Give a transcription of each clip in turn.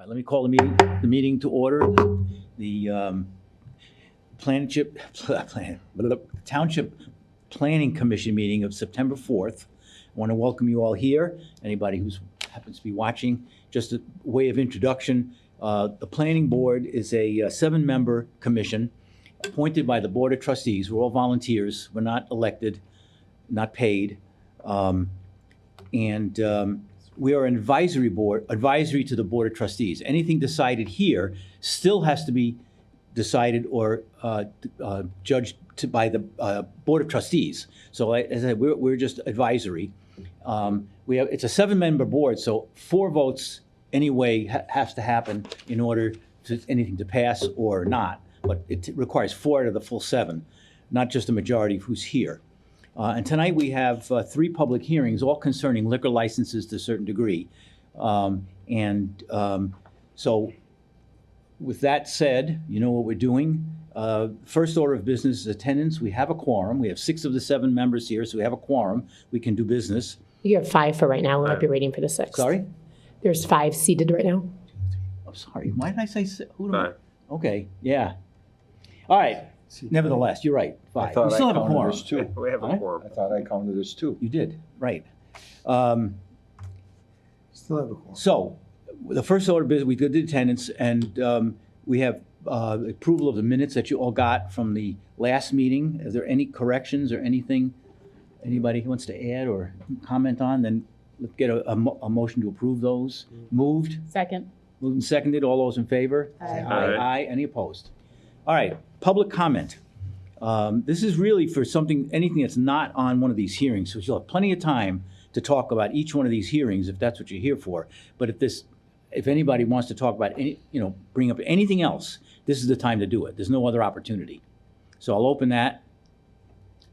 right, let me call the meeting to order. The Township Planning Commission meeting of September 4th. I want to welcome you all here. Anybody who happens to be watching, just a way of introduction. The Planning Board is a 7-member commission appointed by the Board of Trustees. We're all volunteers. We're not elected, not paid. We are an advisory board, advisory to the Board of Trustees. Anything decided here still has to be decided or judged by the Board of Trustees. So as I said, we're just advisory. It's a 7-member board, so 4 votes anyway has to happen in order to anything to pass or not. But it requires 4 out of the full 7, not just a majority of who's here. And tonight we have 3 public hearings, all concerning liquor licenses to a certain degree. So with that said, you know what we're doing. First order of business is attendance. We have a quorum. We have 6 of the 7 members here, so we have a quorum. We can do business. You have 5 for right now. We might be waiting for the 6th. Sorry? There's 5 seated right now. I'm sorry. Why did I say 6? Five. Okay, yeah. All right. Nevertheless, you're right. 5. We still have a quorum. We have a quorum. I thought I counted as 2. You did, right. Still have a quorum. So, the first order of business, we did attendance, and we have approval of the minutes that you all got from the last meeting. Is there any corrections or anything anybody wants to add or comment on? Then let's get a motion to approve those. Moved? Second. Moved and seconded. All those in favor? Aye. Aye. Any opposed? All right, public comment. This is really for anything that's not on one of these hearings, so you'll have plenty of time to talk about each one of these hearings if that's what you're here for. But if anybody wants to talk about bring up anything else, this is the time to do it. There's no other opportunity. So I'll open that,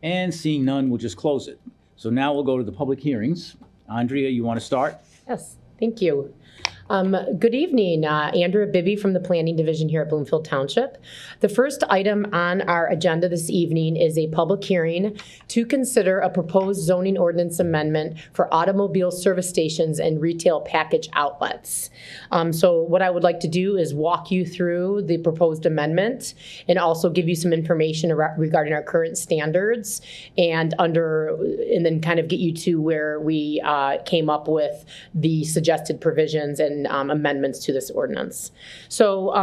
and seeing none, we'll just close it. So now we'll go to the public hearings. Andrea, you want to start? Yes, thank you. Good evening, Andrea Bibby from the Planning Division here at Bloomfield Township. The first item on our agenda this evening is a public hearing to consider a proposed zoning ordinance amendment for automobile service stations and retail package outlets. So what I would like to do is walk you through the proposed amendment and also give you some information regarding our current standards and then kind of get you to where we came up with the suggested provisions and amendments to this ordinance. So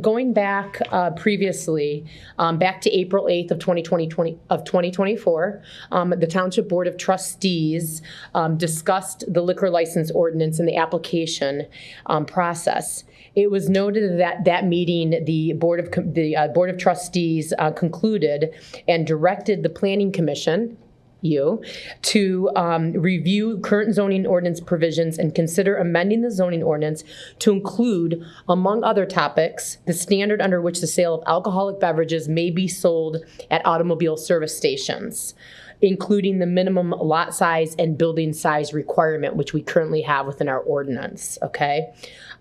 going back previously, back to April 8th of 2024, the Township Board of Trustees discussed the liquor license ordinance and the application process. It was noted that that meeting, the Board of Trustees concluded and directed the Planning Commission to review current zoning ordinance provisions and consider amending the zoning ordinance to include, among other topics, the standard under which the sale of alcoholic beverages may be sold at automobile service stations, including the minimum lot size and building size requirement, which we currently have within our ordinance, okay?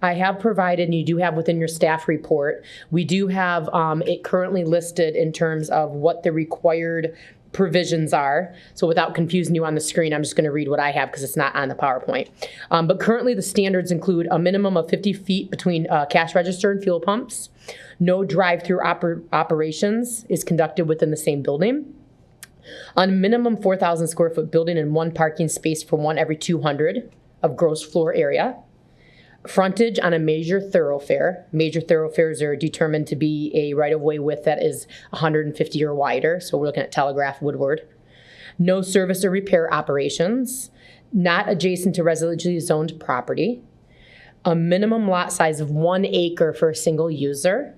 I have provided, and you do have within your staff report, we do have it currently listed in terms of what the required provisions are. So without confusing you on the screen, I'm just going to read what I have because it's not on the PowerPoint. But currently the standards include a minimum of 50 feet between cash register and fuel pumps. No drive-through operations is conducted within the same building. On a minimum 4,000 square foot building and 1 parking space for 1 every 200 of gross floor area. Frontage on a major thoroughfare. Major thoroughfares are determined to be a right-of-way width that is 150 or wider. So we're looking at Telegraph, Woodward. No service or repair operations. Not adjacent to residentially zoned property. A minimum lot size of 1 acre for a single user.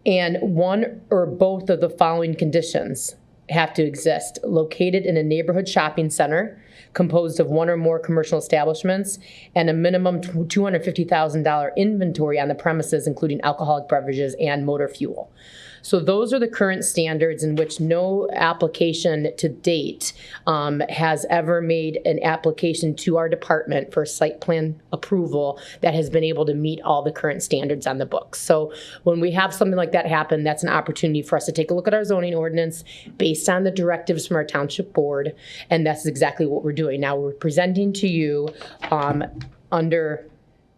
And 1 or both of the following conditions have to exist. Located in a neighborhood shopping center, composed of 1 or more commercial establishments, and a minimum $250,000 inventory on the premises, including alcoholic beverages and motor fuel. So those are the current standards in which no application to date has ever made an application to our department for site plan approval that has been able to meet all the current standards on the books. So when we have something like that happen, that's an opportunity for us to take a look at our zoning ordinance based on the directives from our township board, and that's exactly what we're doing. Now we're presenting to you under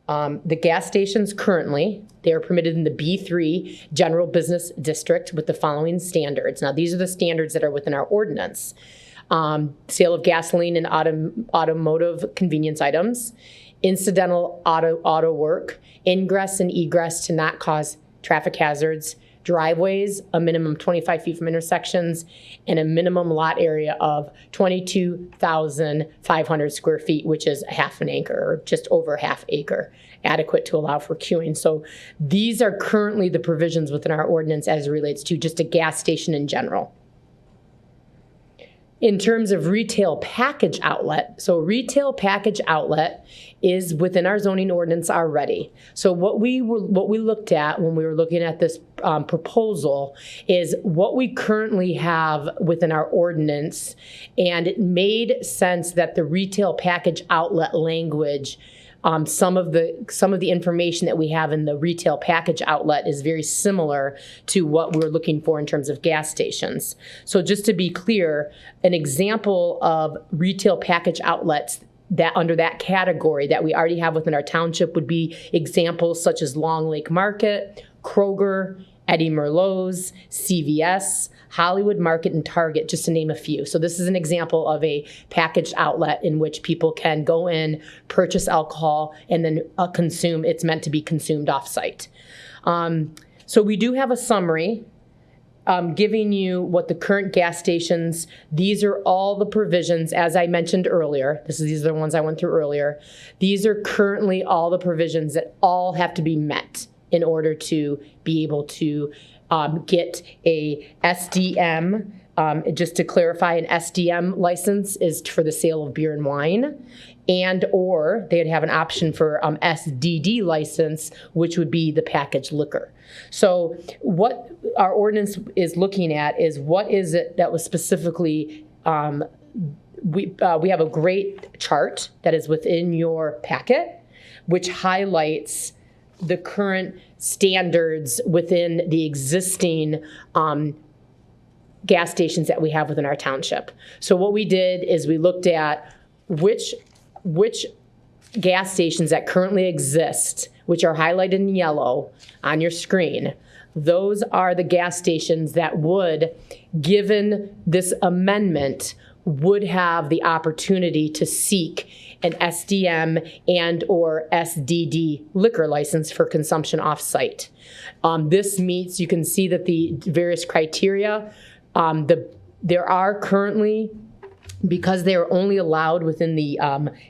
The gas stations currently, they are permitted in the B3 General Business District with the following standards. Now, these are the standards that are within our ordinance. Sale of gasoline and automotive convenience items, incidental auto work, ingress and egress to not cause traffic hazards, driveways, a minimum 25 feet from intersections, and a minimum lot area of 22,500 square feet, which is half an acre, or just over half acre, adequate to allow for queuing. So these are currently the provisions within our ordinance as it relates to just a gas station in general. In terms of retail package outlet, so retail package outlet is within our zoning ordinance already. So what we looked at when we were looking at this proposal is what we currently have within our ordinance, and it made sense that the retail package outlet language, some of the information that we have in the retail package outlet is very similar to what we're looking for in terms of gas stations. So just to be clear, an example of retail package outlets that under that category that we already have within our township would be examples such as Long Lake Market, Kroger, Eddie Merlot's, CVS, Hollywood Market, and Target, just to name a few. So this is an example of a packaged outlet in which people can go in, purchase alcohol, and then consume. It's meant to be consumed off-site. So we do have a summary giving you what the current gas stations, these are all the provisions, as I mentioned earlier. These are the ones I went through earlier. These are currently all the provisions that all have to be met in order to be able to get a SDM. Just to clarify, an SDM license is for the sale of beer and wine, and or they'd have an option for SDD license, which would be the packaged liquor. So what our ordinance is looking at is what is it that was specifically, we have a great chart that is within your packet, which highlights the current standards within the existing gas stations that we have within our township. So what we did is we looked at which gas stations that currently exist, which are highlighted in yellow on your screen. Those are the gas stations that would, given this amendment, would have the opportunity to seek an SDM and or SDD liquor license for consumption off-site. This meets, you can see that the various criteria, there are currently, because they are only allowed within the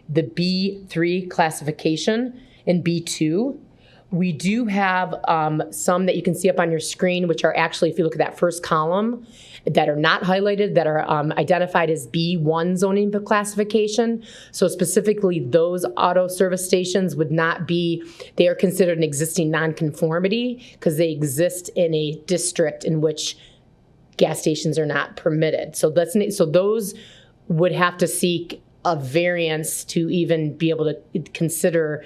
B3 classification and B2, we do have some that you can see up on your screen, which are actually, if you look at that first column, that are not highlighted, that are identified as B1 zoning classification. So specifically, those auto service stations would not be, they are considered an existing nonconformity because they exist in a district in which gas stations are not permitted. So those would have to seek a variance to even be able to consider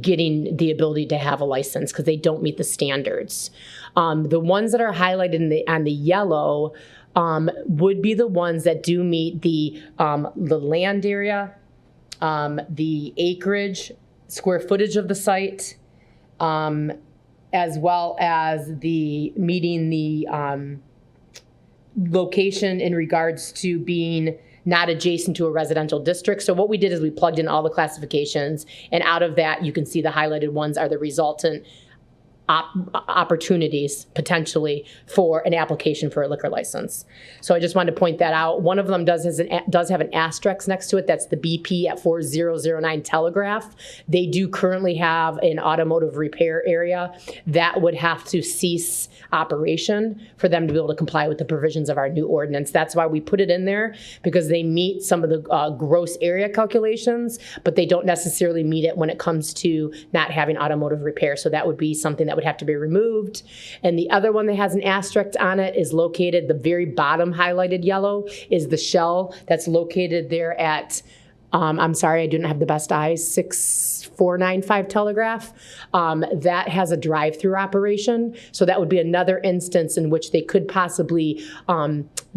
getting the ability to have a license because they don't meet the standards. The ones that are highlighted on the yellow would be the ones that do meet the land area, the acreage, square footage of the site, as well as the meeting the location in regards to being not adjacent to a residential district. So what we did is we plugged in all the classifications, and out of that, you can see the highlighted ones are the resultant opportunities potentially for an application for a liquor license. So I just wanted to point that out. One of them does have an asterisk next to it. That's the BP at 4009 Telegraph. They do currently have an automotive repair area that would have to cease operation for them to be able to comply with the provisions of our new ordinance. That's why we put it in there, because they meet some of the gross area calculations, but they don't necessarily meet it when it comes to not having automotive repair. So that would be something that would have to be removed. And the other one that has an asterisk on it is located, the very bottom highlighted yellow is the shell that's located there at I'm sorry, I didn't have the best eyes, 6495 Telegraph. That has a drive-through operation. So that would be another instance in which they could possibly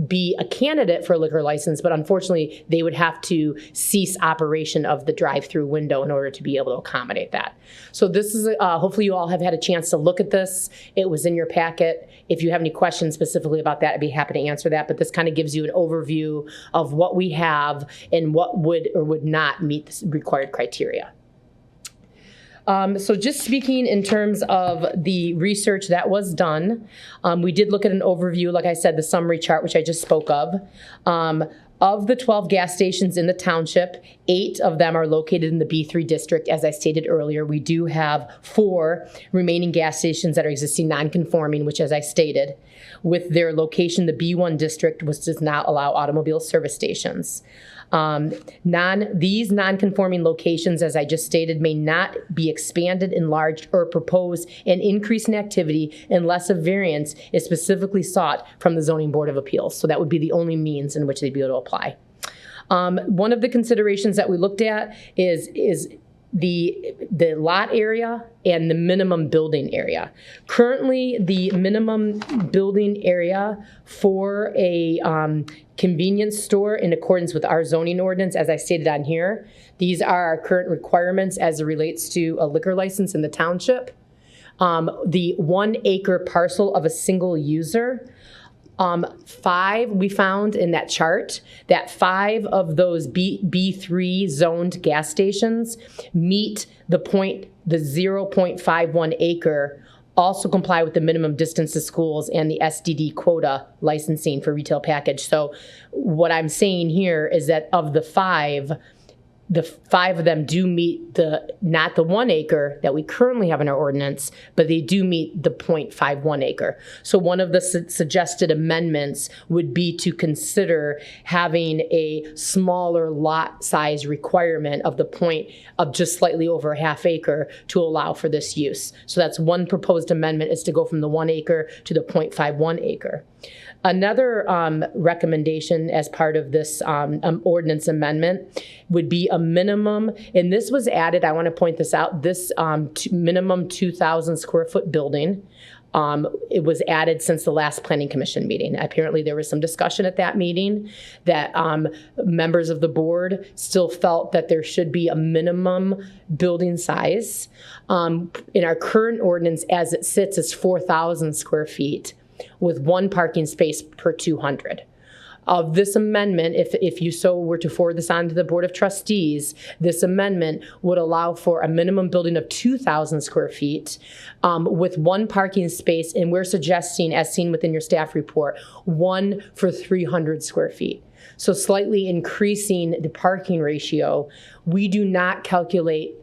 be a candidate for a liquor license, but unfortunately, they would have to cease operation of the drive-through window in order to be able to accommodate that. So this is, hopefully you all have had a chance to look at this. It was in your packet. If you have any questions specifically about that, I'd be happy to answer that. But this kind of gives you an overview of what we have and what would or would not meet the required criteria. So just speaking in terms of the research that was done, we did look at an overview, like I said, the summary chart, which I just spoke of. Of the 12 gas stations in the township, 8 of them are located in the B3 district. As I stated earlier, we do have 4 remaining gas stations that are existing non-conforming, which, as I stated, with their location, the B1 district, which does not allow automobile service stations. These non-conforming locations, as I just stated, may not be expanded, enlarged, or propose an increase in activity unless a variance is specifically sought from the Zoning Board of Appeals. So that would be the only means in which they'd be able to apply. One of the considerations that we looked at is the lot area and the minimum building area. Currently, the minimum building area for a convenience store in accordance with our zoning ordinance, as I stated on here, these are our current requirements as it relates to a liquor license in the township. The 1 acre parcel of a single user. 5, we found in that chart that 5 of those B3 zoned gas stations meet the 0.51 acre, also comply with the minimum distance to schools and the SDD quota licensing for retail package. So what I'm saying here is that of the 5 of them do meet not the 1 acre that we currently have in our ordinance, but they do meet the 0.51 acre. So one of the suggested amendments would be to consider having a smaller lot size requirement of the point of just slightly over a half acre to allow for this use. So that's one proposed amendment, is to go from the 1 acre to the 0.51 acre. Another recommendation as part of this ordinance amendment would be a minimum, and this was added, I want to point this out, this minimum 2,000 square foot building. It was added since the last Planning Commission meeting. Apparently there was some discussion at that meeting that members of the board still felt that there should be a minimum building size. In our current ordinance as it sits is 4,000 square feet with 1 parking space per 200. Of this amendment, if you so were to forward this on to the Board of Trustees, this amendment would allow for a minimum building of 2,000 square feet with 1 parking space, and we're suggesting, as seen within your staff report, 1 for 300 square feet. So slightly increasing the parking ratio. We do not calculate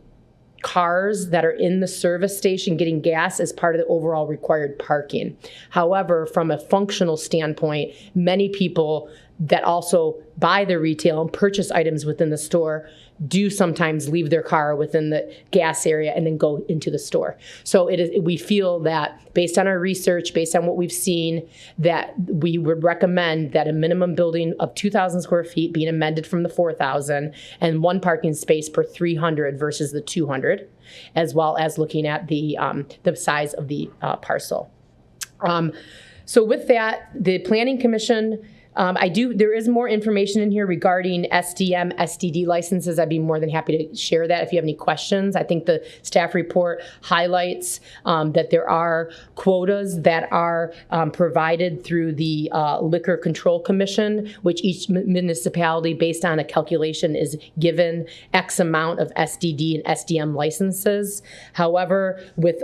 cars that are in the service station getting gas as part of the overall required parking. However, from a functional standpoint, many people that also buy the retail and purchase items within the store do sometimes leave their car within the gas area and then go into the store. So we feel that based on our research, based on what we've seen, that we would recommend that a minimum building of 2,000 square feet being amended from the 4,000 and 1 parking space per 300 versus the 200, as well as looking at the size of the parcel. So with that, the Planning Commission, there is more information in here regarding SDM, SDD licenses. I'd be more than happy to share that if you have any questions. I think the staff report highlights that there are quotas that are provided through the Liquor Control Commission, which each municipality, based on a calculation, is given X amount of SDD and SDM licenses. However, with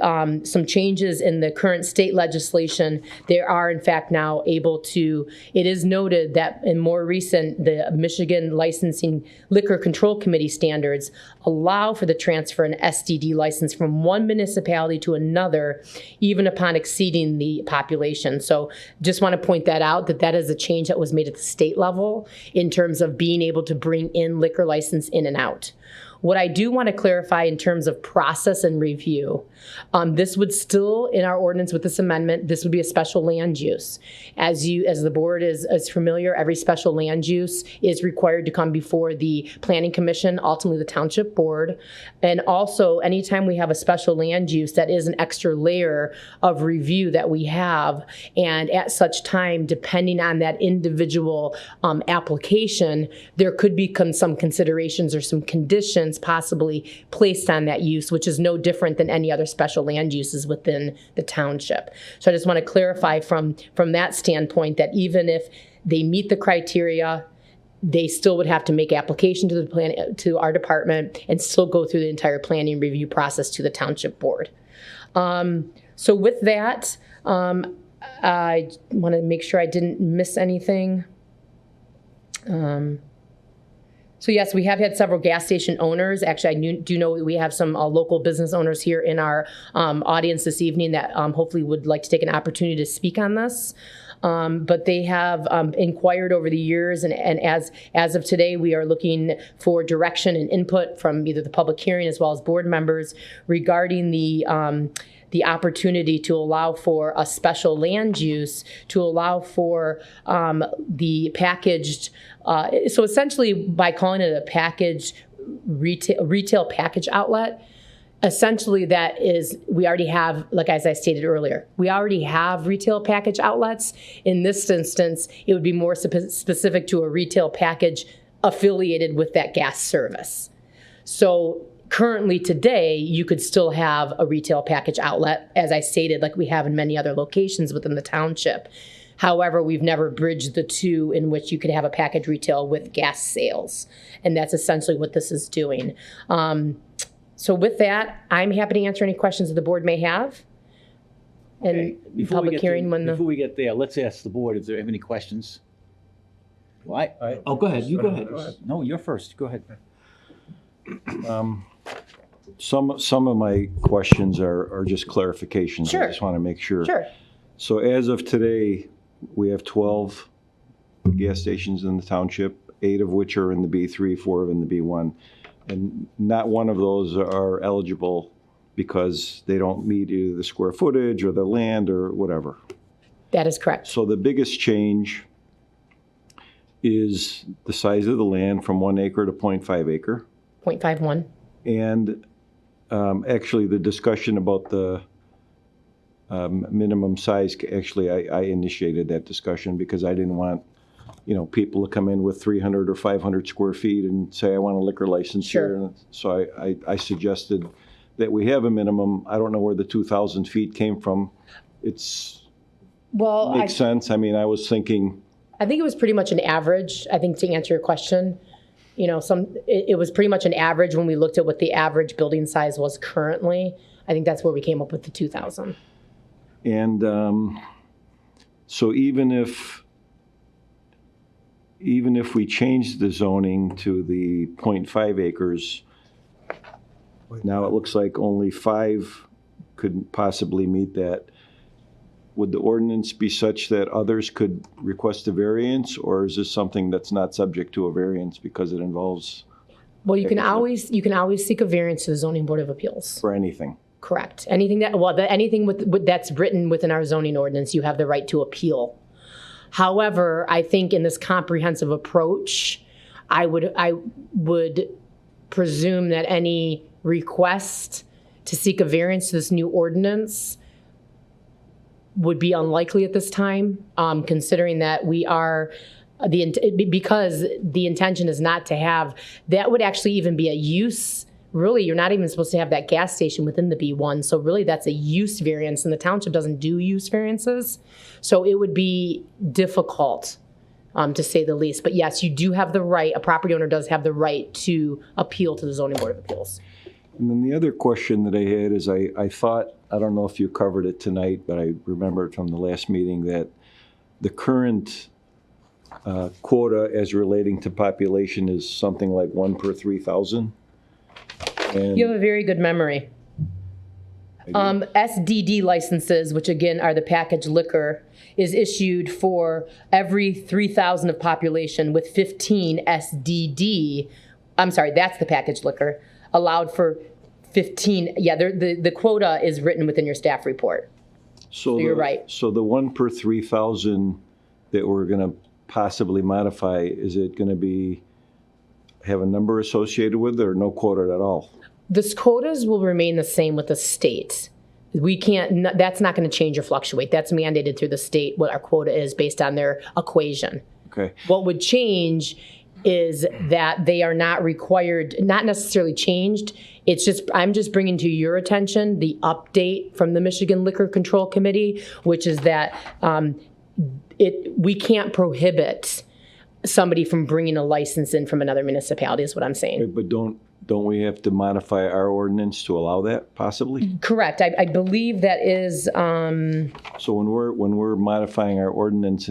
some changes in the current state legislation, they are in fact now able to, it is noted that in more recent, the Michigan Licensing Liquor Control Committee standards allow for the transfer of an SDD license from one municipality to another, even upon exceeding the population. So just want to point that out, that is a change that was made at the state level in terms of being able to bring in liquor license in and out. What I do want to clarify in terms of process and review, this would still, in our ordinance with this amendment, this would be a special land use. As the board is familiar, every special land use is required to come before the Planning Commission, ultimately the Township Board. And also, anytime we have a special land use, that is an extra layer of review that we have. And at such time, depending on that individual application, there could be some considerations or some conditions possibly placed on that use, which is no different than any other special land uses within the township. So I just want to clarify from that standpoint that even if they meet the criteria, they still would have to make application to our department and still go through the entire planning review process to the Township Board. So with that, I want to make sure I didn't miss anything. So yes, we have had several gas station owners. Actually, I do know we have some local business owners here in our audience this evening that hopefully would like to take an opportunity to speak on this. But they have inquired over the years, and as of today, we are looking for direction and input from either the public hearing as well as board members regarding the opportunity to allow for a special land use, to allow for the packaged, so essentially by calling it a packaged retail package outlet, essentially that is, we already have, like as I stated earlier, we already have retail package outlets. In this instance, it would be more specific to a retail package affiliated with that gas service. So currently today, you could still have a retail package outlet, as I stated, like we have in many other locations within the township. However, we've never bridged the two in which you could have a package retail with gas sales. And that's essentially what this is doing. So with that, I'm happy to answer any questions that the board may have. And public hearing Before we get there, let's ask the board if they have any questions. Well, oh, go ahead. You go ahead. No, you're first. Go ahead. Some of my questions are just clarifications. Sure. I just want to make sure. Sure. So as of today, we have 12 gas stations in the township, 8 of which are in the B3, 4 in the B1. And not one of those are eligible because they don't meet either the square footage or the land or whatever. That is correct. So the biggest change is the size of the land from 1 acre to 0.5 acre. 0.51. And actually, the discussion about the minimum size, actually, I initiated that discussion because I didn't want, people to come in with 300 or 500 square feet and say, I want a liquor license Sure. here. So I suggested that we have a minimum. I don't know where the 2,000 feet came from. Makes sense. I mean, I was thinking. I think it was pretty much an average, I think, to answer your question. It was pretty much an average when we looked at what the average building size was currently. I think that's where we came up with the 2,000. And so even if we change the zoning to the 0.5 acres, now it looks like only 5 could possibly meet that. Would the ordinance be such that others could request a variance, or is this something that's not subject to a variance because it involves? Well, you can always seek a variance to the Zoning Board of Appeals. For anything? Correct. Anything that's written within our zoning ordinance, you have the right to appeal. However, I think in this comprehensive approach, I would presume that any request to seek a variance to this new ordinance would be unlikely at this time, considering that we are because the intention is not to have, that would actually even be a use. Really, you're not even supposed to have that gas station within the B1. So really that's a use variance, and the township doesn't do use variances. So it would be difficult, to say the least. But yes, you do have the right, a property owner does have the right to appeal to the Zoning Board of Appeals. And then the other question that I had is I thought, I don't know if you covered it tonight, but I remember from the last meeting that the current quota as relating to population is something like 1 per 3,000. And You have a very good memory. SDD licenses, which again are the packaged liquor, is issued for every 3,000 of population with 15 SDD. I'm sorry, that's the packaged liquor. allowed for 15, yeah, the quota is written within your staff report. So you're right. So the 1 per 3,000 that we're going to possibly modify, is it going to have a number associated with it or no quota at all? The quotas will remain the same with the state. We can't, that's not going to change or fluctuate. That's mandated through the state, what our quota is based on their equation. Okay. What would change is that they are not required, not necessarily changed. It's just, I'm just bringing to your attention the update from the Michigan Liquor Control Committee, which is that we can't prohibit somebody from bringing a license in from another municipality, is what I'm saying. But don't we have to modify our ordinance to allow that, possibly? Correct. I believe that is, So when we're modifying our ordinance,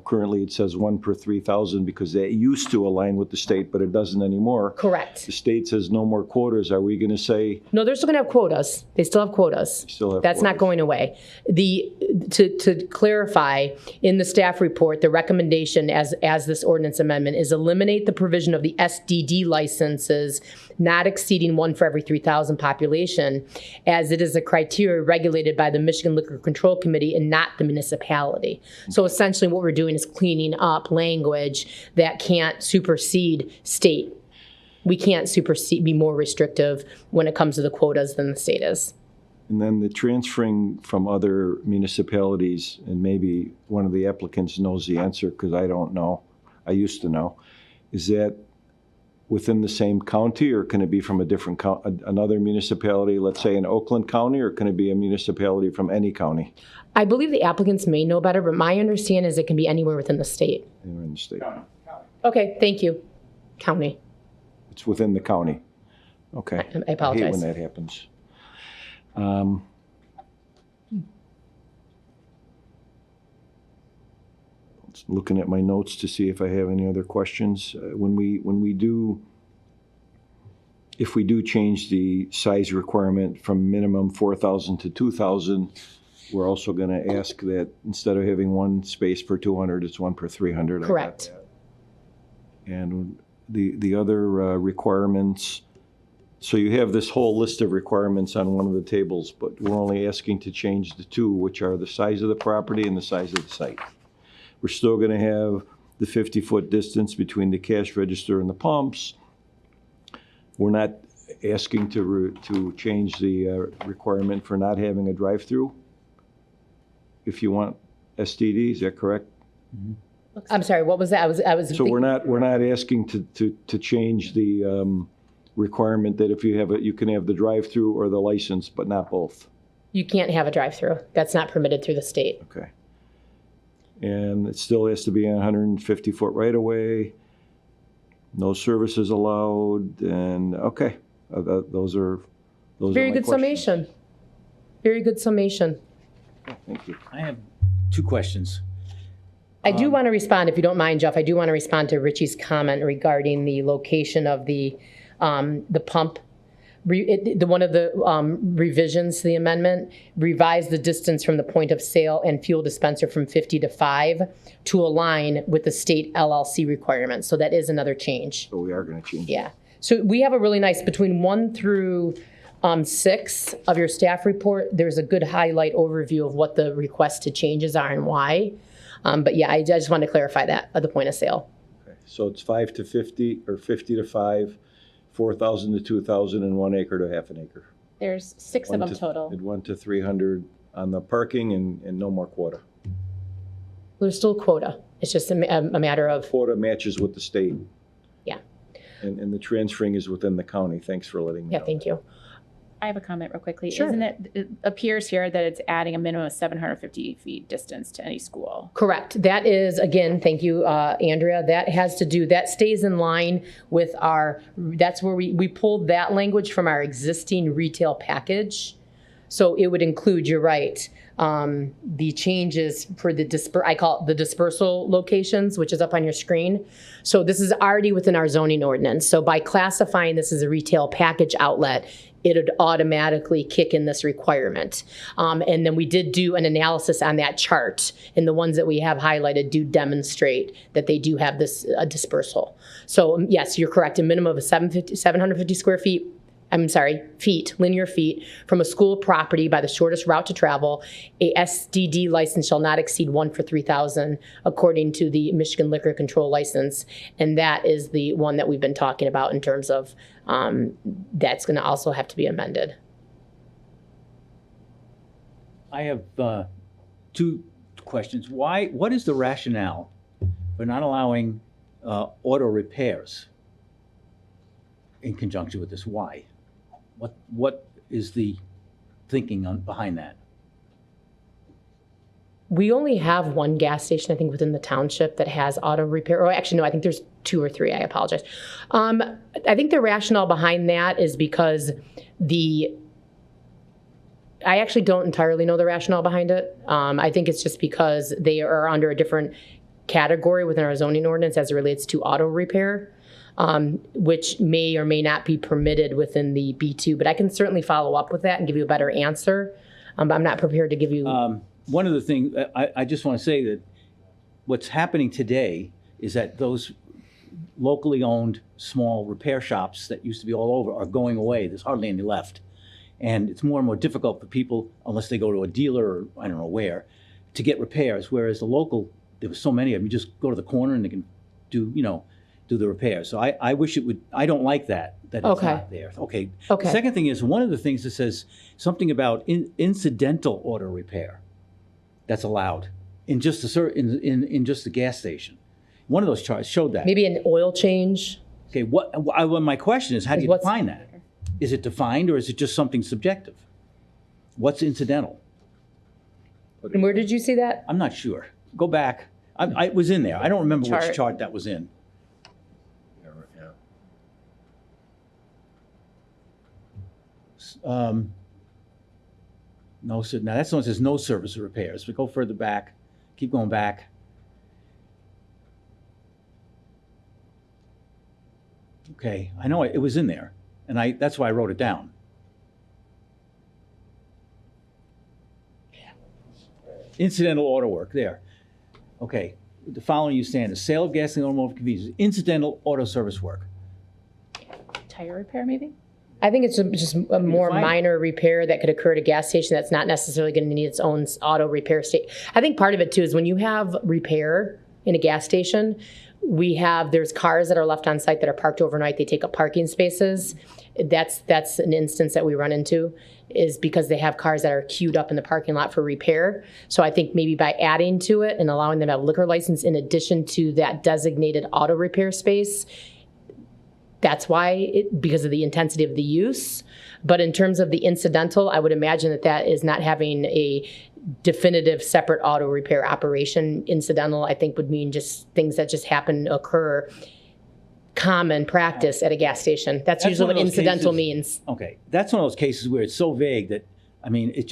currently it says 1 per 3,000 because that used to align with the state, but it doesn't anymore. correct. The state says no more quotas. Are we going to say No, they're still going to have quotas. They still have quotas. still have That's not quotas? going away. To clarify, in the staff report, the recommendation as this ordinance amendment is eliminate the provision of the SDD licenses not exceeding 1 for every 3,000 population, as it is a criteria regulated by the Michigan Liquor Control Committee and not the municipality. So essentially what we're doing is cleaning up language that can't supersede state. We can't be more restrictive when it comes to the quotas than the state is. And then the transferring from other municipalities, and maybe one of the applicants knows the answer because I don't know, I used to know, is that within the same county, or can it be from a different another municipality, let's say in Oakland County, or can it be a municipality from any county? I believe the applicants may know better, but my understanding is it can be anywhere within the state. Anywhere in the state. Okay, thank you. County. It's within the county. Okay. I I hate apologize. when that happens. Looking at my notes to see if I have any other questions. If we do change the size requirement from minimum 4,000 to 2,000, we're also going to ask that instead of having 1 space per 200, it's 1 per 300. I got Correct. that. And the other requirements, so you have this whole list of requirements on one of the tables, but we're only asking to change the 2, which are the size of the property and the size of the site. We're still going to have the 50-foot distance between the cash register and the pumps. We're not asking to change the requirement for not having a drive-through. If you want STD, is that correct? I'm sorry, what was that? I was. So we're not asking to change the requirement that if you have you can have the drive-through or the license, but not both. You can't have a drive-through. That's not permitted through the state. Okay. And it still has to be a 150-foot right-of-way, no services allowed, and, okay, those are Very my good questions. summation. Very good summation. Thank you. I have 2 questions. I do want to respond, if you don't mind, Jeff, I do want to respond to Richie's comment regarding the location of the pump. One of the revisions to the amendment revised the distance from the point of sale and fuel dispenser from 50 to 5 to align with the state LLC requirements. So that is another change. So we are going to change it. Yeah. So we have a really nice, between 1 through 6 of your staff report, there's a good highlight overview of what the requested changes are and why. But yeah, I just want to clarify that at the point of sale. Okay. So it's 5 to 50, or 50 to 5, 4,000 to 2,000, and 1 acre to half an acre. There's 6 of them total. And 1 to 300 on the parking and no more quota. There's still a quota. It's just a matter of, Quota matches with the state. yeah. And the transferring is within the county. Thanks for letting me Yeah, know. thank you. I have a comment real quickly. Sure. Isn't it appears here that it's adding a minimum of 750 feet distance to any school? Correct. That is, again, thank you, Andrea. That stays in line with that's where we pulled that language from our existing retail package. So it would include, you're right, the changes for I call it the dispersal locations, which is up on your screen. So this is already within our zoning ordinance. So by classifying this as a retail package outlet, it would automatically kick in this requirement. And then we did do an analysis on that chart, and the ones that we have highlighted do demonstrate that they do have this dispersal. So yes, you're correct, a minimum of 750 square feet linear feet from a school property by the shortest route to travel. A SDD license shall not exceed 1 for 3,000 according to the Michigan Liquor Control License. And that is the one that we've been talking about in terms of that's going to also have to be amended. I have two questions. What is the rationale for not allowing auto repairs in conjunction with this? Why? What is the thinking behind that? We only have one gas station, I think, within the township that has auto repair. Or actually, no, I think there's 2 or 3. I apologize. I think the rationale behind that is because I actually don't entirely know the rationale behind it. I think it's just because they are under a different category within our zoning ordinance as it relates to auto repair, which may or may not be permitted within the B2. But I can certainly follow up with that and give you a better answer. But I'm not prepared to give you. One of the things, I just want to say that what's happening today is that those locally owned small repair shops that used to be all over are going away. There's hardly any left. And it's more and more difficult for people, unless they go to a dealer or I don't know where, to get repairs. Whereas the local, there was so many of them, you just go to the corner and they can do the repairs. So I wish it would, I don't like that it's not there. Okay. Okay. The second thing is, one of the things that says something about incidental auto repair that's allowed in just the gas station. One of those charts showed that. Maybe an oil change. Okay, my question is, how do you define that? Is it defined, or is it just something subjective? What's incidental? And where did you see that? I'm not sure. Go back. I was in there. I don't remember which chart that was in. No, so now that's the one that says no service or repairs. We go further back. Keep going back. Okay, I know it was in there, and that's why I wrote it down. Incidental auto work, there. Okay, the following you stand is sale of gas and automotive convenience, incidental auto service work. Tire repair, maybe? I think it's just a more define it? minor repair that could occur at a gas station that's not necessarily going to need its own auto repair station. I think part of it too is when you have repair in a gas station, there's cars that are left on site that are parked overnight. They take up parking spaces. That's an instance that we run into, is because they have cars that are queued up in the parking lot for repair. So I think maybe by adding to it and allowing them to have a liquor license in addition to that designated auto repair space, that's why, because of the intensity of the use. But in terms of the incidental, I would imagine that is not having a definitive separate auto repair operation. Incidental, I think, would mean just things that just happen to occur, common practice at a gas station. That's usually what incidental means. Okay, that's one of those cases where it's so vague that, I mean, it's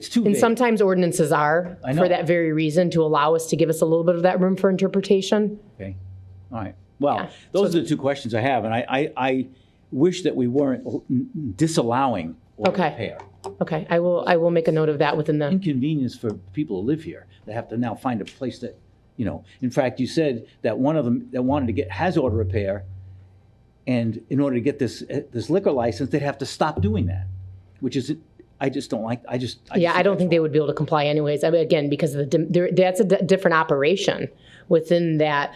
too vague. And sometimes ordinances are, I know. for that very reason, to allow us to give us a little bit of that room for interpretation. Okay, all right. Well, Yeah. those are the two questions I have, and I wish that we weren't disallowing auto repair. Okay, I will make a note of that within the. Inconvenience for people who live here. They have to now find a place that, in fact, you said that one of them that wanted to has auto repair, and in order to get this liquor license, they'd have to stop doing that, which is, I just don't like, I don't think they would be able to comply anyways. I mean, again, because of that's a different operation within that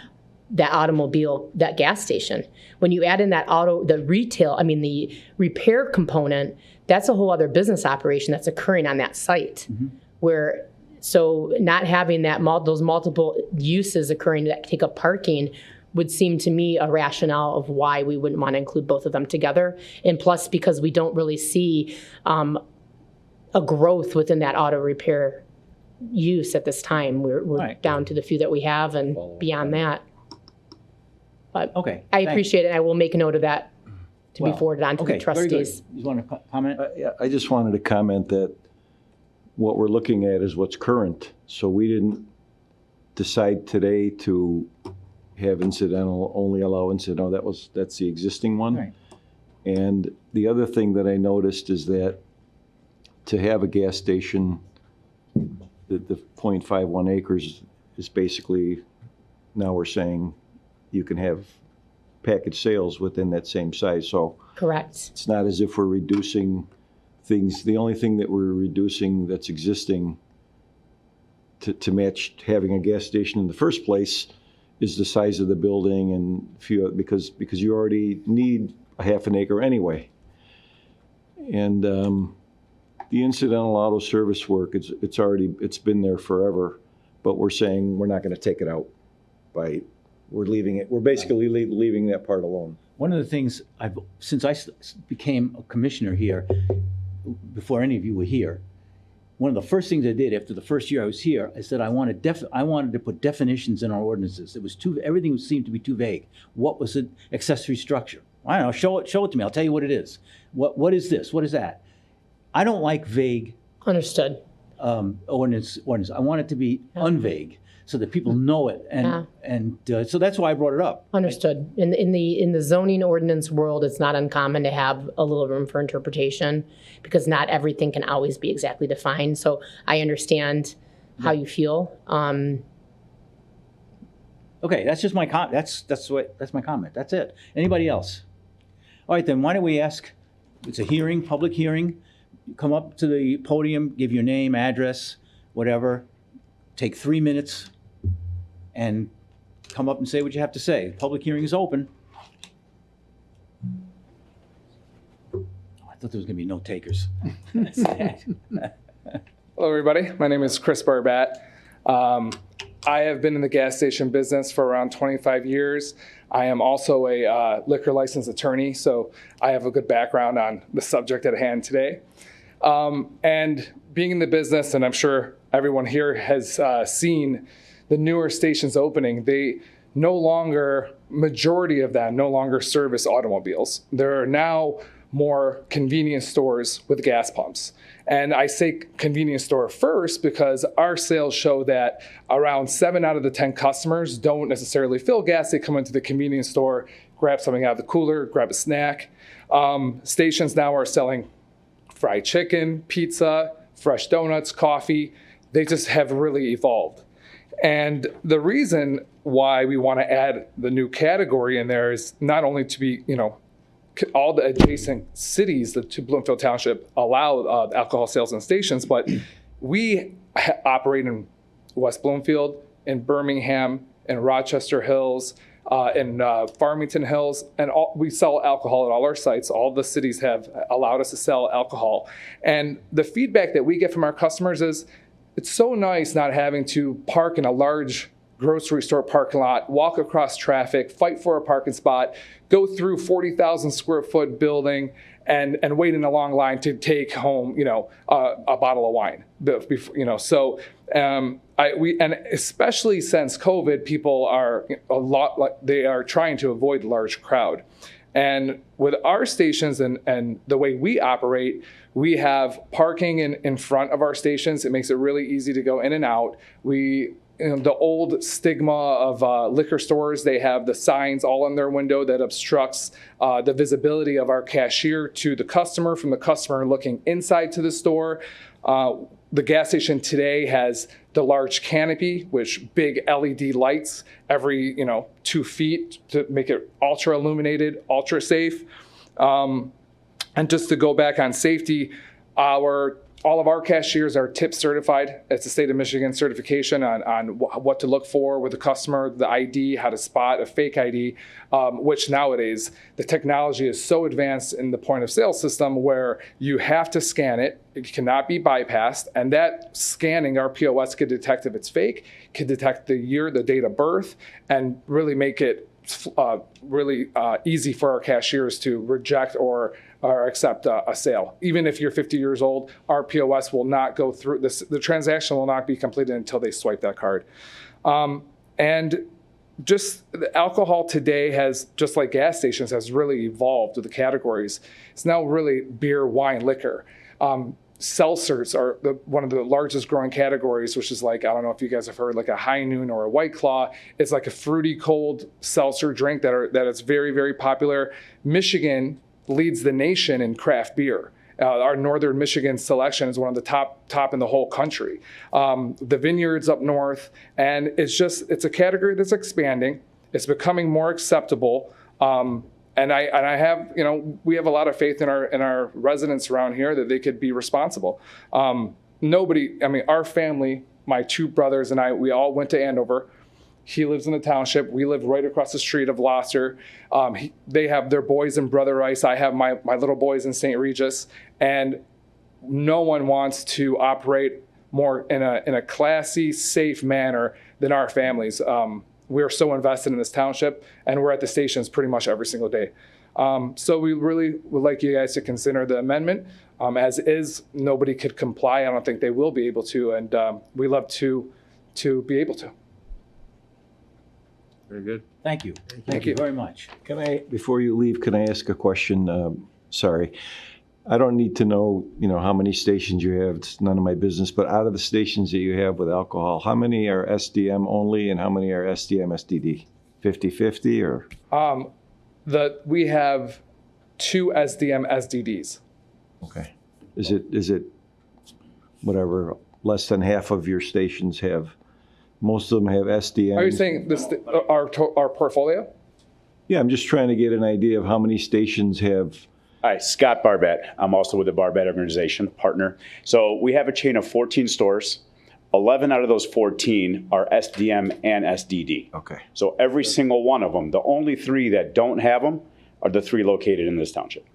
automobile, that gas station. When you add in the repair component, that's a whole other business operation that's occurring on that site. Mm-hmm. So not having those multiple uses occurring that take up parking would seem to me a rationale of why we wouldn't want to include both of them together. And plus, because we don't really see a growth within that auto repair use at this time. We're right. down to the few that we have, and beyond that. But Okay, I thanks. appreciate it. I will make a note of that to be forwarded on to the Okay, very good. trustees. You want to comment? Yeah, I just wanted to comment that what we're looking at is what's current. So we didn't decide today to have only allow incidental. That's the existing one. Right. And the other thing that I noticed is that to have a gas station, the 0.51 acres is basically, now we're saying you can have package sales within that same size. So Correct. it's not as if we're reducing things. The only thing that we're reducing that's existing to match having a gas station in the first place is the size of the building and because you already need a half an acre anyway. And the incidental auto service work, it's been there forever, but we're saying we're not going to take it out we're leaving it. We're basically leaving that part alone. One of the things since I became a commissioner here, before any of you were here, one of the first things I did after the first year I was here, I said I wanted to put definitions in our ordinances. It was everything seemed to be too vague. What was an accessory structure? I don't know. Show it to me. I'll tell you what it is. What is this? What is that? I don't like vague Understood. ordinance. I want it to be unvague so that people know it, and so that's why I brought it up. Understood. In the zoning ordinance world, it's not uncommon to have a little room for interpretation because not everything can always be exactly defined. So I understand how you feel. Okay, that's just my that's my comment. That's it. Anybody else? All right, then why don't we ask? It's a hearing, public hearing. Come up to the podium, give your name, address, whatever. Take 3 minutes, and come up and say what you have to say. Public hearing is open. Oh, I thought there was going to be no takers. Hello, everybody. My name is Chris Barbat. I have been in the gas station business for around 25 years. I am also a liquor license attorney, so I have a good background on the subject at hand today. And being in the business, and I'm sure everyone here has seen the newer stations opening, they no longer, majority of them no longer service automobiles. There are now more convenience stores with gas pumps. And I say convenience store first because our sales show that around 7 out of the 10 customers don't necessarily fill gas. They come into the convenience store, grab something out of the cooler, grab a snack. Stations now are selling fried chicken, pizza, fresh donuts, coffee. They just have really evolved. And the reason why we want to add the new category in there is not only to be, all the adjacent cities to Bloomfield Township allow alcohol sales and stations, but we operate in West Bloomfield, in Birmingham, in Rochester Hills, in Farmington Hills, and we sell alcohol at all our sites. All the cities have allowed us to sell alcohol. And the feedback that we get from our customers is, it's so nice not having to park in a large grocery store parking lot, walk across traffic, fight for a parking spot, go through 40,000 square foot building, and wait in a long line to take home, a bottle of wine. And especially since COVID, people are they are trying to avoid the large crowd. And with our stations and the way we operate, we have parking in front of our stations. It makes it really easy to go in and out. The old stigma of liquor stores, they have the signs all on their window that obstructs the visibility of our cashier to the customer, from the customer looking inside to the store. The gas station today has the large canopy, which big LED lights every 2 feet to make it ultra illuminated, ultra safe. And just to go back on safety, all of our cashiers are tip certified. It's a state of Michigan certification on what to look for with the customer, the ID, how to spot a fake ID, which nowadays the technology is so advanced in the point of sale system where you have to scan it. It cannot be bypassed. And that scanning, our POS could detect if it's fake, could detect the year, the date of birth, and really make it really easy for our cashiers to reject or accept a sale. Even if you're 50 years old, our POS will not go through this. The transaction will not be completed until they swipe that card. And just the alcohol today has, just like gas stations, has really evolved with the categories. It's now really beer, wine, liquor. Seltzers are one of the largest growing categories, which is like, I don't know if you guys have heard, like a High Noon or a White Claw. It's like a fruity cold seltzer drink that is very, very popular. Michigan leads the nation in craft beer. Our Northern Michigan selection is one of the top in the whole country. The vineyards up north, and it's a category that's expanding. It's becoming more acceptable. And I have, we have a lot of faith in our residents around here that they could be responsible. Our family, my two brothers and I, we all went to Andover. He lives in the township. We live right across the street of Gloucester. They have their boys in Brother Rice. I have my little boys in St. Regis. And no one wants to operate more in a classy, safe manner than our families. We're so invested in this township, and we're at the stations pretty much every single day. So we really would like you guys to consider the amendment. As is, nobody could comply. I don't think they will be able to, and we love to be able to. Very good. Thank you. Thank you very much. Can I, before you leave, can I ask a question? Sorry. I don't need to know, how many stations you have. It's none of my business. But out of the stations that you have with alcohol, how many are SDM only and how many are SDM SDD? 50-50 or? We have 2 SDM SDDs. Okay. Is it whatever, less than half of your stations have, most of them have SDM? Are you saying our portfolio? Yeah, I'm just trying to get an idea of how many stations have. Hi, Scott Barbette. I'm also with the Barbette Organization, partner. So we have a chain of 14 stores. 11 out of those 14 are SDM and SDD. Okay. So every single one of them, the only 3 that don't have them are the 3 located in this township.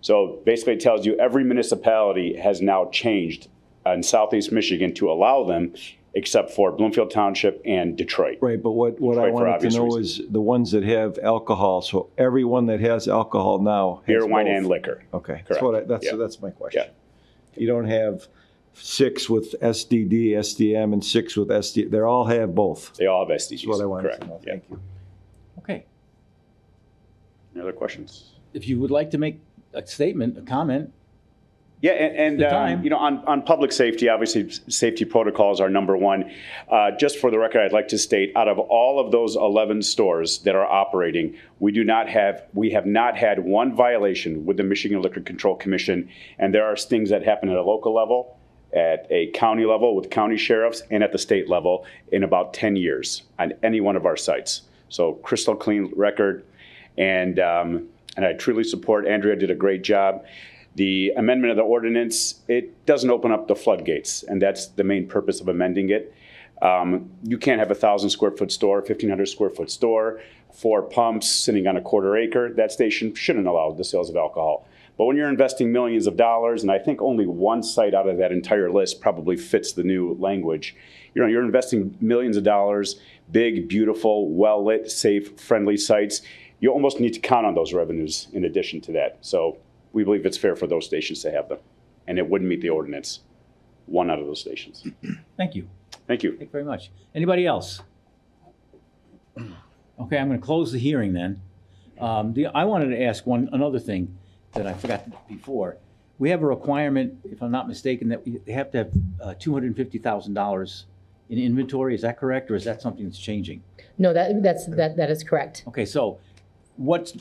So basically it tells you every municipality has now changed in Southeast Michigan to allow them, except for Bloomfield Township and Detroit. Right, but what I Detroit for wanted to obvious know reasons. is the ones that have alcohol. So everyone that has alcohol now has Beer, wine, both. and liquor. Okay, Correct. that's my question. Yeah. You don't have 6 with SDD, SDM, and 6 with SD. They all have both. They all have SDGs. That's what I wanted Correct. to know. Yeah. Thank you. Okay. Any other questions? If you would like to make a statement, a comment, Yeah, and The time. on public safety, obviously, safety protocols are number one. Just for the record, I'd like to state, out of all of those 11 stores that are operating, we have not had one violation with the Michigan Liquor Control Commission, and there are things that happen at a local level, at a county level with county sheriffs, and at the state level in about 10 years on any one of our sites. So crystal clean record, and I truly support. Andrea did a great job. The amendment of the ordinance, it doesn't open up the floodgates, and that's the main purpose of amending it. You can't have a 1,000 square foot store, 1,500 square foot store, 4 pumps sitting on a quarter acre. That station shouldn't allow the sales of alcohol. But when you're investing millions of dollars, and I think only one site out of that entire list probably fits the new language, you're investing millions of dollars, big, beautiful, well-lit, safe, friendly sites. You almost need to count on those revenues in addition to that. So we believe it's fair for those stations to have them, and it wouldn't meet the ordinance, 1 out of those stations. thank you. Thank you. Thank you very much. Anybody else? Okay, I'm going to close the hearing then. I wanted to ask another thing that I forgot before. We have a requirement, if I'm not mistaken, that we have to have $250,000 in inventory. Is that correct, or is that something that's changing? No, that is correct. Okay, so what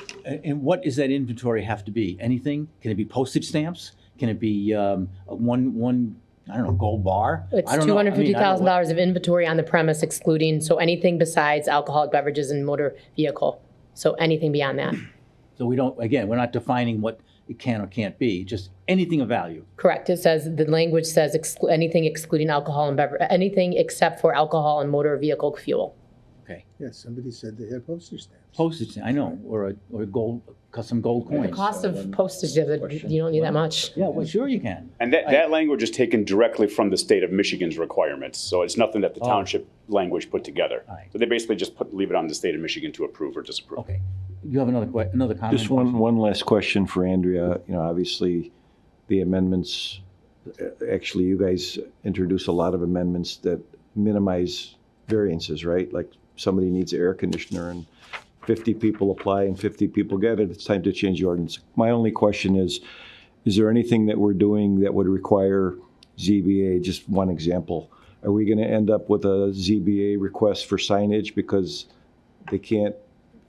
does that inventory have to be? Anything? Can it be postage stamps? Can it be one I don't know, gold bar? It's I don't know. I mean, I don't know what- $250,000 of inventory on the premise, excluding, so anything besides alcoholic beverages and motor vehicle. So anything beyond that. So we're not defining what it can or can't be, just anything of value. Correct. It says, the language says anything excluding alcohol and beverage, anything except for alcohol and motor vehicle fuel. Okay. Yeah, somebody said they had postage stamps. Postage, I know, or gold, custom gold coins. The cost of postage, you don't need that much. Yeah, well, sure you can. And that language is taken directly from the state of Michigan's requirements. So it's nothing that the township language put together. All right. So they basically just leave it on the state of Michigan to approve or disapprove. Okay. You have another comment? Just one last question for Andrea. Obviously, the amendments, actually, you guys introduce a lot of amendments that minimize variances, right? Like somebody needs an air conditioner and 50 people apply and 50 people get it. It's time to change the ordinance. My only question is there anything that we're doing that would require ZBA? Just one example. Are we going to end up with a ZBA request for signage because they can't?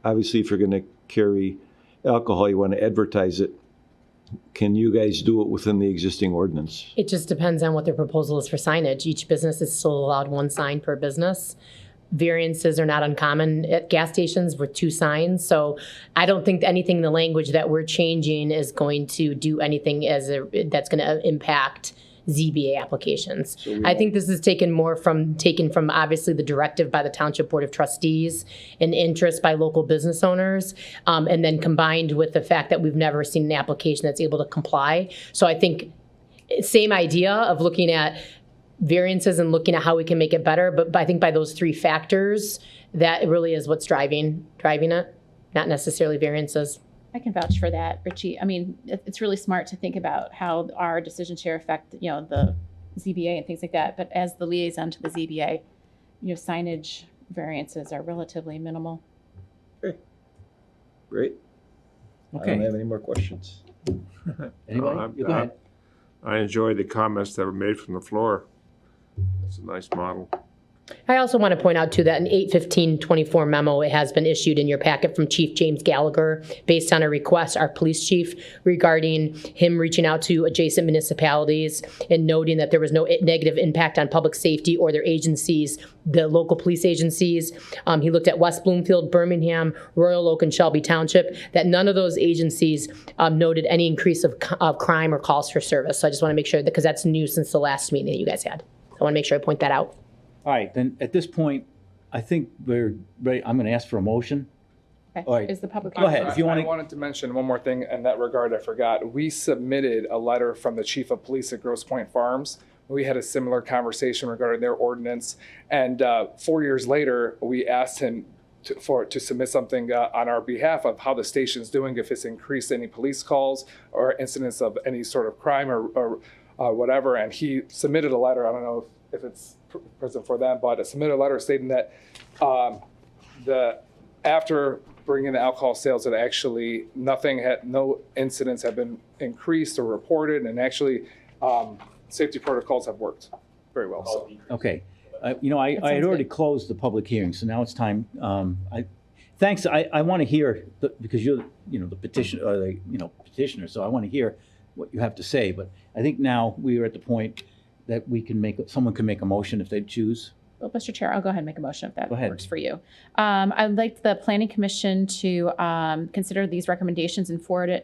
Obviously, if you're going to carry alcohol, you want to advertise it. Can you guys do it within the existing ordinance? It just depends on what their proposal is for signage. Each business is still allowed 1 sign per business. variances are not uncommon at gas stations with 2 signs. So I don't think anything in the language that we're changing is going to do anything that's going to impact ZBA applications. I think this is taken from obviously the directive by the Township Board of Trustees and interest by local business owners, and then combined with the fact that we've never seen an application that's able to comply. So I think same idea of looking at variances and looking at how we can make it better, but I think by those 3 factors, that really is what's driving it, not necessarily variances. I can vouch for that, Richie. I mean, it's really smart to think about how our decisions here affect, the ZBA and things like that. But as the liaison to the ZBA, signage variances are relatively minimal. Great. I Okay. don't have any more questions. Anybody? You go ahead. I enjoy the comments that were made from the floor. It's a nice model. I also want to point out, too, that an 8/15/24 memo, it has been issued in your packet from Chief James Gallagher based on a request, our police chief, regarding him reaching out to adjacent municipalities and noting that there was no negative impact on public safety or their agencies, the local police agencies. He looked at West Bloomfield, Birmingham, Royal Oak, and Shelby Township, that none of those agencies noted any increase of crime or calls for service. So I just want to make sure, because that's new since the last meeting that you guys had. I want to make sure I point that out. All right, then at this point, I think we're ready. I'm going to ask for a motion. Okay. All right. Is the public? Go ahead. If you want I to. wanted to mention one more thing in that regard. I forgot. We submitted a letter from the chief of police at Grosse Pointe Farms. We had a similar conversation regarding their ordinance, and 4 years later, we asked him to submit something on our behalf of how the station's doing, if it's increased any police calls or incidents of any sort of crime or whatever. And he submitted a letter. I don't know if it's present for them, but submitted a letter stating that after bringing the alcohol sales, that actually no incidents have been increased or reported, and actually safety protocols have worked very well. So. Okay. I had already closed the public hearing, so now it's time. Thanks. I want to hear, because you're, the petitioner, or the, petitioner, so I want to hear what you have to say. But I think now we are at the point that someone can make a motion if they choose. Well, Mr. Chair, I'll go ahead and make a motion if that Go ahead. works for you. I'd like the Planning Commission to consider these recommendations and forward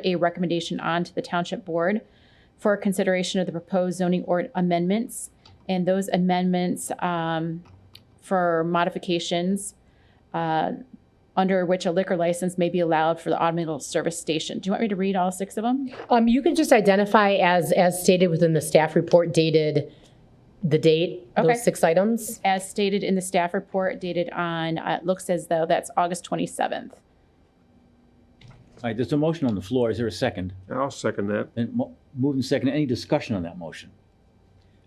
a recommendation on to the Township Board for consideration of the proposed zoning amendments, and those amendments for modifications under which a liquor license may be allowed for the automobile service station. Do you want me to read all 6 of them? You can just identify as stated within the staff report dated the date, Okay. those 6 items. As stated in the staff report dated on, it looks as though that's August 27th. All right, there's a motion on the floor. Is there a second? I'll second that. And move and second. Any discussion on that motion?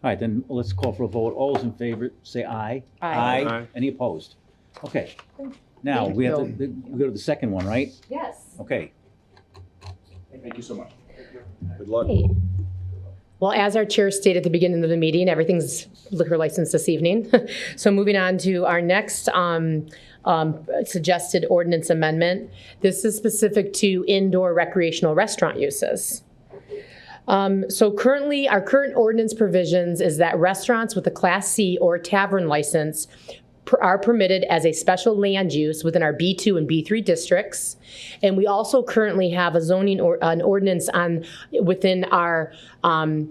All right, then let's call for a vote. All those in favor, say aye. Aye. Aye. Any opposed? Okay. Now, we have to go to the second one, right? Yes. Okay. Thank you so much. Good luck. Well, as our chair stated at the beginning of the meeting, everything's liquor license this evening. So moving on to our next suggested ordinance amendment. This is specific to indoor recreational restaurant uses. So currently, our current ordinance provisions is that restaurants with a Class C or tavern license are permitted as a special land use within our B2 and B3 districts. And we also currently have a zoning an ordinance within our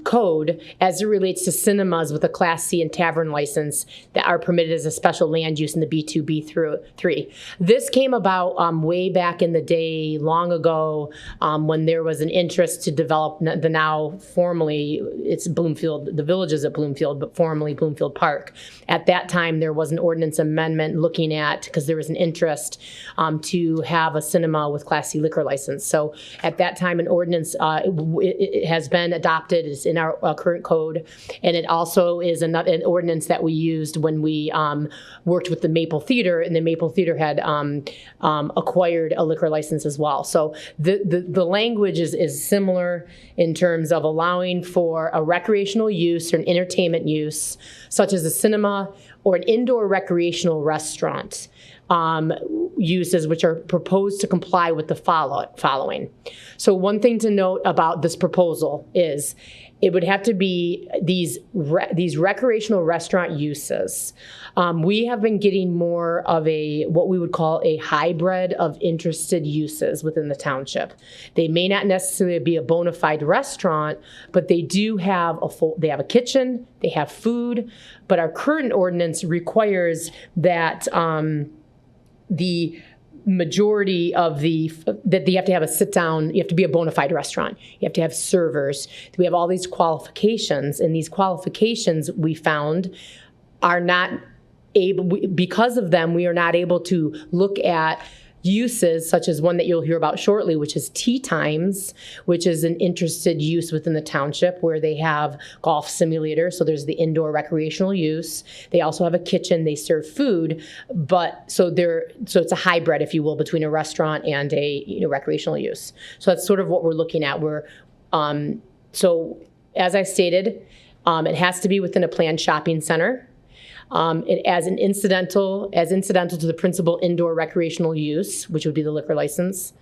code as it relates to cinemas with a Class C and tavern license that are permitted as a special land use in the B2, B3. This came about way back in the day, long ago, when there was an interest to develop the now formerly, it's Bloomfield, the village is at Bloomfield, but formerly Bloomfield Park. At that time, there was an ordinance amendment looking at, because there was an interest to have a cinema with Class C liquor license. So at that time, an ordinance it has been adopted. It's in our current code, and it also is an ordinance that we used when we worked with the Maple Theater, and the Maple Theater had acquired a liquor license as well. So the language is similar in terms of allowing for a recreational use or an entertainment use, such as a cinema or an indoor recreational restaurant. uses which are proposed to comply with the following. So one thing to note about this proposal is it would have to be these recreational restaurant uses. We have been getting more of what we would call a hybrid of interested uses within the township. They may not necessarily be a bona fide restaurant, but they do have they have a kitchen, they have food, but our current ordinance requires that the majority of that you have to have a sit down, you have to be a bona fide restaurant, you have to have servers. We have all these qualifications, and these qualifications we found are not able, because of them, we are not able to look at uses such as one that you'll hear about shortly, which is tea times, which is an interested use within the township where they have golf simulators. So there's the indoor recreational use. They also have a kitchen. They serve food, but so it's a hybrid, if you will, between a restaurant and a recreational use. So that's sort of what we're looking at. So as I stated, it has to be within a planned shopping center. As incidental to the principal indoor recreational use, which would be the liquor license.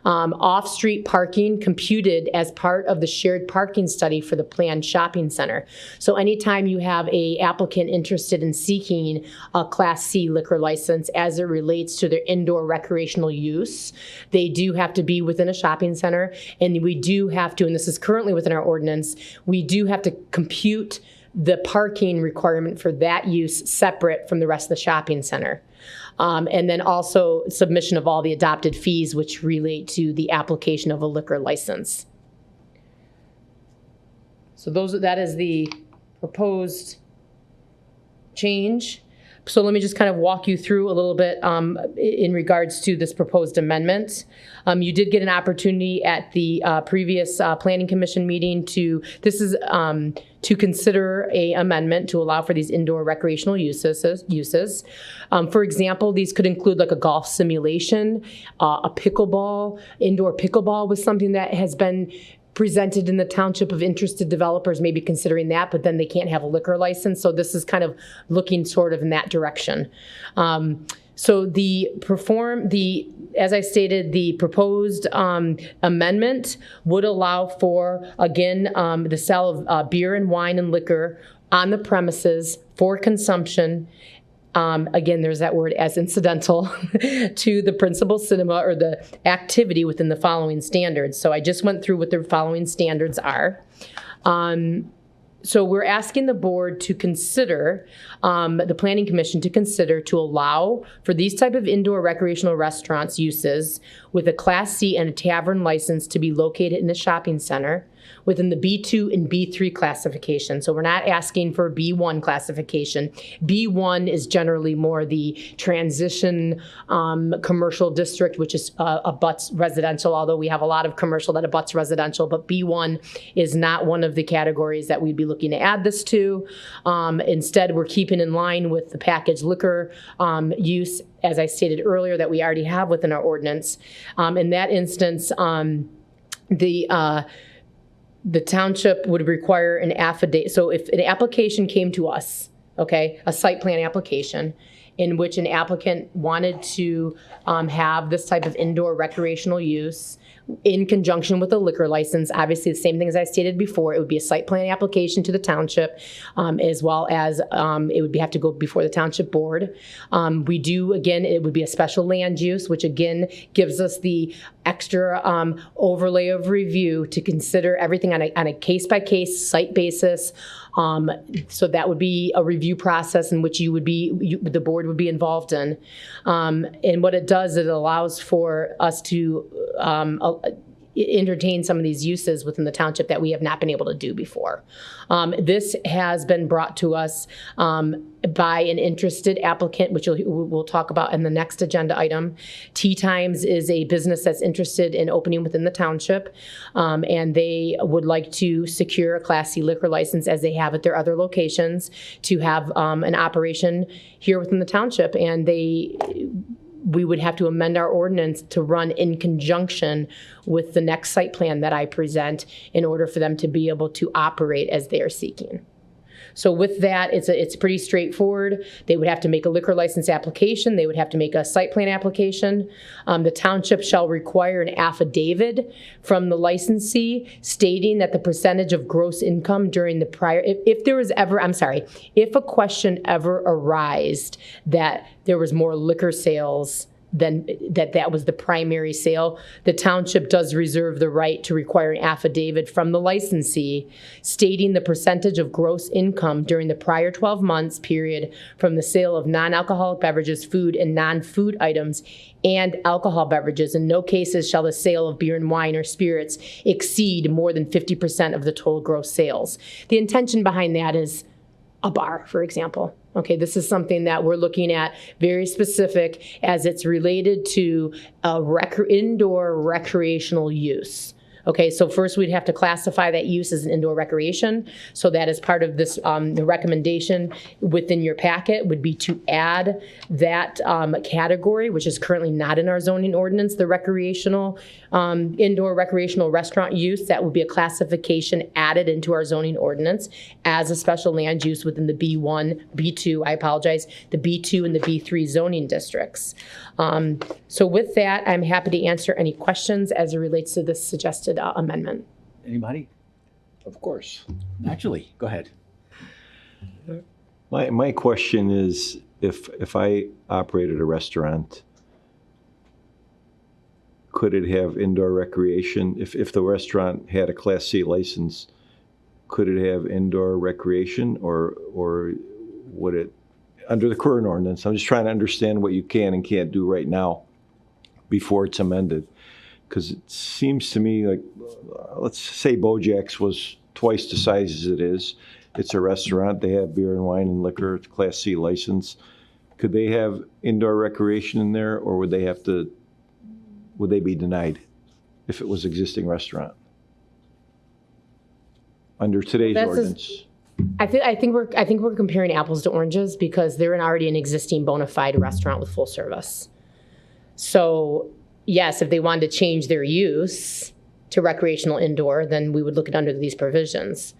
Off-street parking computed as part of the shared parking study for the planned shopping center. So anytime you have a applicant interested in seeking a Class C liquor license as it relates to their indoor recreational use, they do have to be within a shopping center, and we do have to, and this is currently within our ordinance, we do have to compute the parking requirement for that use separate from the rest of the shopping center. And then also submission of all the adopted fees which relate to the application of a liquor license. So that is the proposed change. So let me just kind of walk you through a little bit in regards to this proposed amendment. You did get an opportunity at the previous Planning Commission meeting to consider a amendment to allow for these indoor recreational uses. For example, these could include like a golf simulation, a pickleball. Indoor pickleball was something that has been presented in the township of interested developers, maybe considering that, but then they can't have a liquor license. So this is kind of looking sort of in that direction. So as I stated, the proposed amendment would allow for, again, the sale of beer and wine and liquor on the premises for consumption. Again, there's that word, as incidental to the principal cinema or the activity within the following standards. So I just went through what the following standards are. So we're asking the board to consider, the Planning Commission to consider to allow for these type of indoor recreational restaurants uses with a Class C and a tavern license to be located in a shopping center within the B2 and B3 classification. So we're not asking for B1 classification. B1 is generally more the transition commercial district, which is abuts residential, although we have a lot of commercial that abuts residential, but B1 is not one of the categories that we'd be looking to add this to. Instead, we're keeping in line with the packaged liquor use, as I stated earlier, that we already have within our ordinance. In that instance, the township would require an affidavit. So if an application came to us, okay, a site plan application, in which an applicant wanted to have this type of indoor recreational use in conjunction with a liquor license, obviously the same thing as I stated before, it would be a site plan application to the township, as well as it would have to go before the township board. We do, again, it would be a special land use, which again gives us the extra overlay of review to consider everything on a case-by-case site basis. So that would be a review process in which the board would be involved in. And what it does, it allows for us to entertain some of these uses within the township that we have not been able to do before. This has been brought to us by an interested applicant, which we'll talk about in the next agenda item. Tea Times is a business that's interested in opening within the township, and they would like to secure a Class C liquor license as they have at their other locations to have an operation here within the township, and we would have to amend our ordinance to run in conjunction with the next site plan that I present in order for them to be able to operate as they are seeking. So with that, it's pretty straightforward. They would have to make a liquor license application. They would have to make a site plan application. The township shall require an affidavit from the licensee stating that the percentage of gross income during the prior, if there was ever, I'm sorry, if a question ever arised that there was more liquor sales then that was the primary sale, the township does reserve the right to require an affidavit from the licensee stating the percentage of gross income during the prior 12 months period from the sale of non-alcoholic beverages, food, and non-food items, and alcohol beverages. In no cases shall the sale of beer and wine or spirits exceed more than 50% of the total gross sales. The intention behind that is a bar, for example. Okay, this is something that we're looking at very specific as it's related to indoor recreational use. Okay, so first we'd have to classify that use as an indoor recreation. So that is part of this, the recommendation within your packet would be to add that category, which is currently not in our zoning ordinance, the recreational, indoor recreational restaurant use. That would be a classification added into our zoning ordinance as a special land use within the B1, B2, I apologize, the B2 and the B3 zoning districts. So with that, I'm happy to answer any questions as it relates to this suggested amendment. Anybody? Of course. Naturally, go ahead. My question is, if I operated a restaurant, could it have indoor recreation? If the restaurant had a Class C license, could it have indoor recreation, or would it, under the current ordinance? I'm just trying to understand what you can and can't do right now before it's amended. Because it seems to me like, let's say Bojack's was twice the size as it is. It's a restaurant. They have beer and wine and liquor. It's Class C license. Could they have indoor recreation in there, or would they be denied if it was existing restaurant? Under today's ordinance. I think we're comparing apples to oranges because they're already an existing bona fide restaurant with full service. So yes, if they wanted to change their use to recreational indoor, then we would look at under these provisions.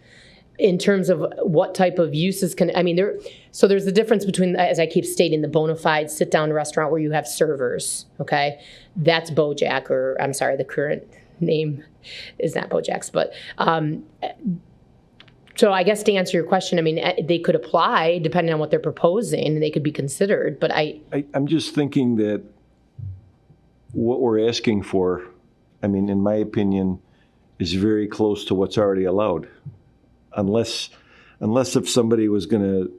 In terms of what type of uses there's the difference between, as I keep stating, the bona fide sit-down restaurant where you have servers, okay? That's Bojack, or I'm sorry, the current name is not Bojack's, but so I guess to answer your question, they could apply depending on what they're proposing, and they could be considered, but I'm just thinking that what we're asking for, in my opinion, is very close to what's already allowed. Unless if somebody was going to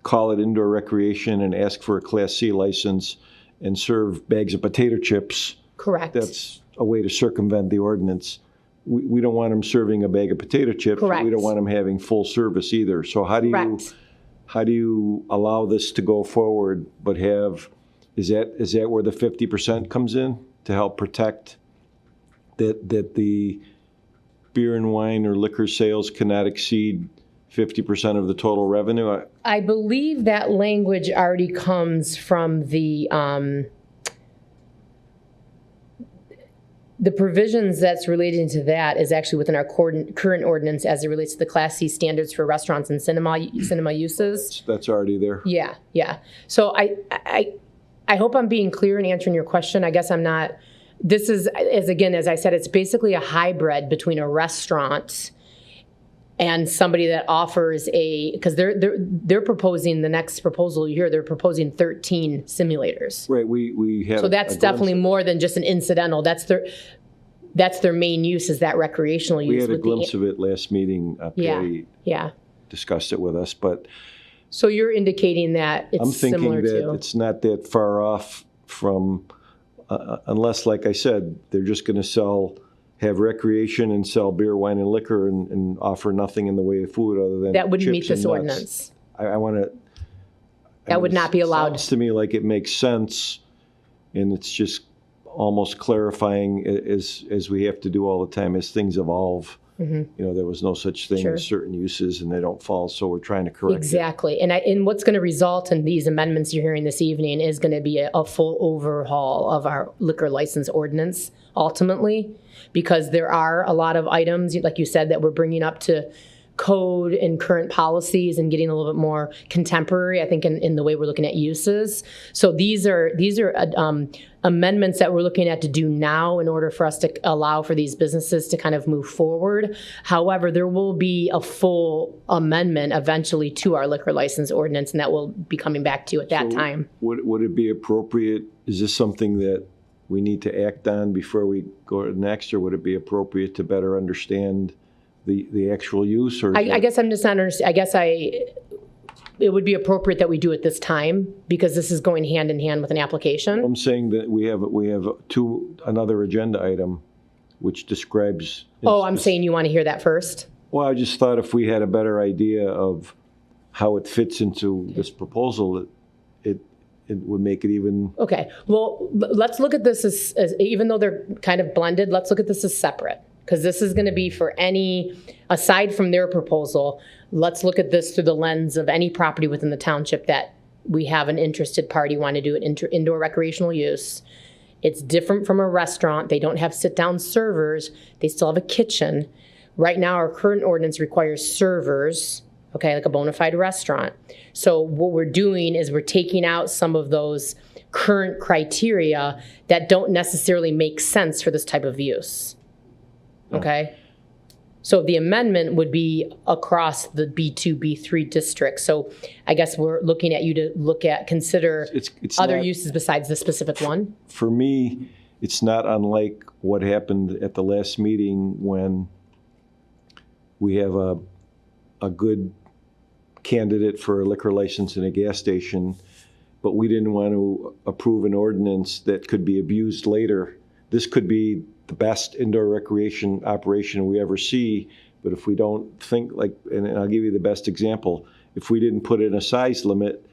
call it indoor recreation and ask for a Class C license and serve bags of potato chips. Correct. That's a way to circumvent the ordinance. We don't want them serving a bag of potato chips. Correct. We don't want them having full service either. So how do you allow this to go forward but have, is that where the 50% comes in to help protect that the beer and wine or liquor sales cannot exceed 50% of the total revenue? I believe that language already comes from the provisions that's relating to that is actually within our current ordinance as it relates to the Class C standards for restaurants and cinema uses. That's already there. Yeah. So I hope I'm being clear in answering your question. I guess I'm not. This is, as I said, it's basically a hybrid between a restaurant and somebody that offers because they're proposing the next proposal here. They're proposing 13 simulators. Right. We have. So that's definitely more than just an incidental. That's their main use, is that recreational use. We had a glimpse of it last meeting. Perry discussed it with us, but. So you're indicating that it's similar to. I'm thinking that it's not that far off from, unless, like I said, they're just going to have recreation and sell beer, wine, and liquor and offer nothing in the way of food other than that wouldn't meet chips this and ordinance. I want to. That would not be allowed. Sounds to me like it makes sense, and it's just almost clarifying as we have to do all the time as things evolve. Mm-hmm. There was no such thing as certain uses, and they don't fall, so we're trying to correct exactly. It. And what's going to result in these amendments you're hearing this evening is going to be a full overhaul of our liquor license ordinance, ultimately, because there are a lot of items, like you said, that we're bringing up to code and current policies and getting a little bit more contemporary, I think, in the way we're looking at uses. So these are amendments that we're looking at to do now in order for us to allow for these businesses to kind of move forward. However, there will be a full amendment eventually to our liquor license ordinance, and that will be coming back to you at that So time. Would it be appropriate, is this something that we need to act on before we go to next, or would it be appropriate to better understand the actual use? Or I guess I'm just not understanding. It would be appropriate that we do it this time because this is going hand in hand with an application. I'm saying that we have another agenda item which describes. Oh, I'm saying you want to hear that first? Well, I just thought if we had a better idea of how it fits into this proposal, it would make it even. Okay, well, let's look at this as even though they're kind of blended, let's look at this as separate. Because this is going to be for any, aside from their proposal, let's look at this through the lens of any property within the township that we have an interested party want to do an indoor recreational use. It's different from a restaurant. They don't have sit-down servers. They still have a kitchen. Right now, our current ordinance requires servers, okay, like a bona fide restaurant. So what we're doing is we're taking out some of those current criteria that don't necessarily make sense for this type of use. Okay? So the amendment would be across the B2, B3 district. So I guess we're looking at you to consider It's other not- uses besides the specific one. For me, it's not unlike what happened at the last meeting when we have a good candidate for a liquor license in a gas station, but we didn't want to approve an ordinance that could be abused later. This could be the best indoor recreation operation we ever see, but if we don't think like, and I'll give you the best example, if we didn't put in a size limit,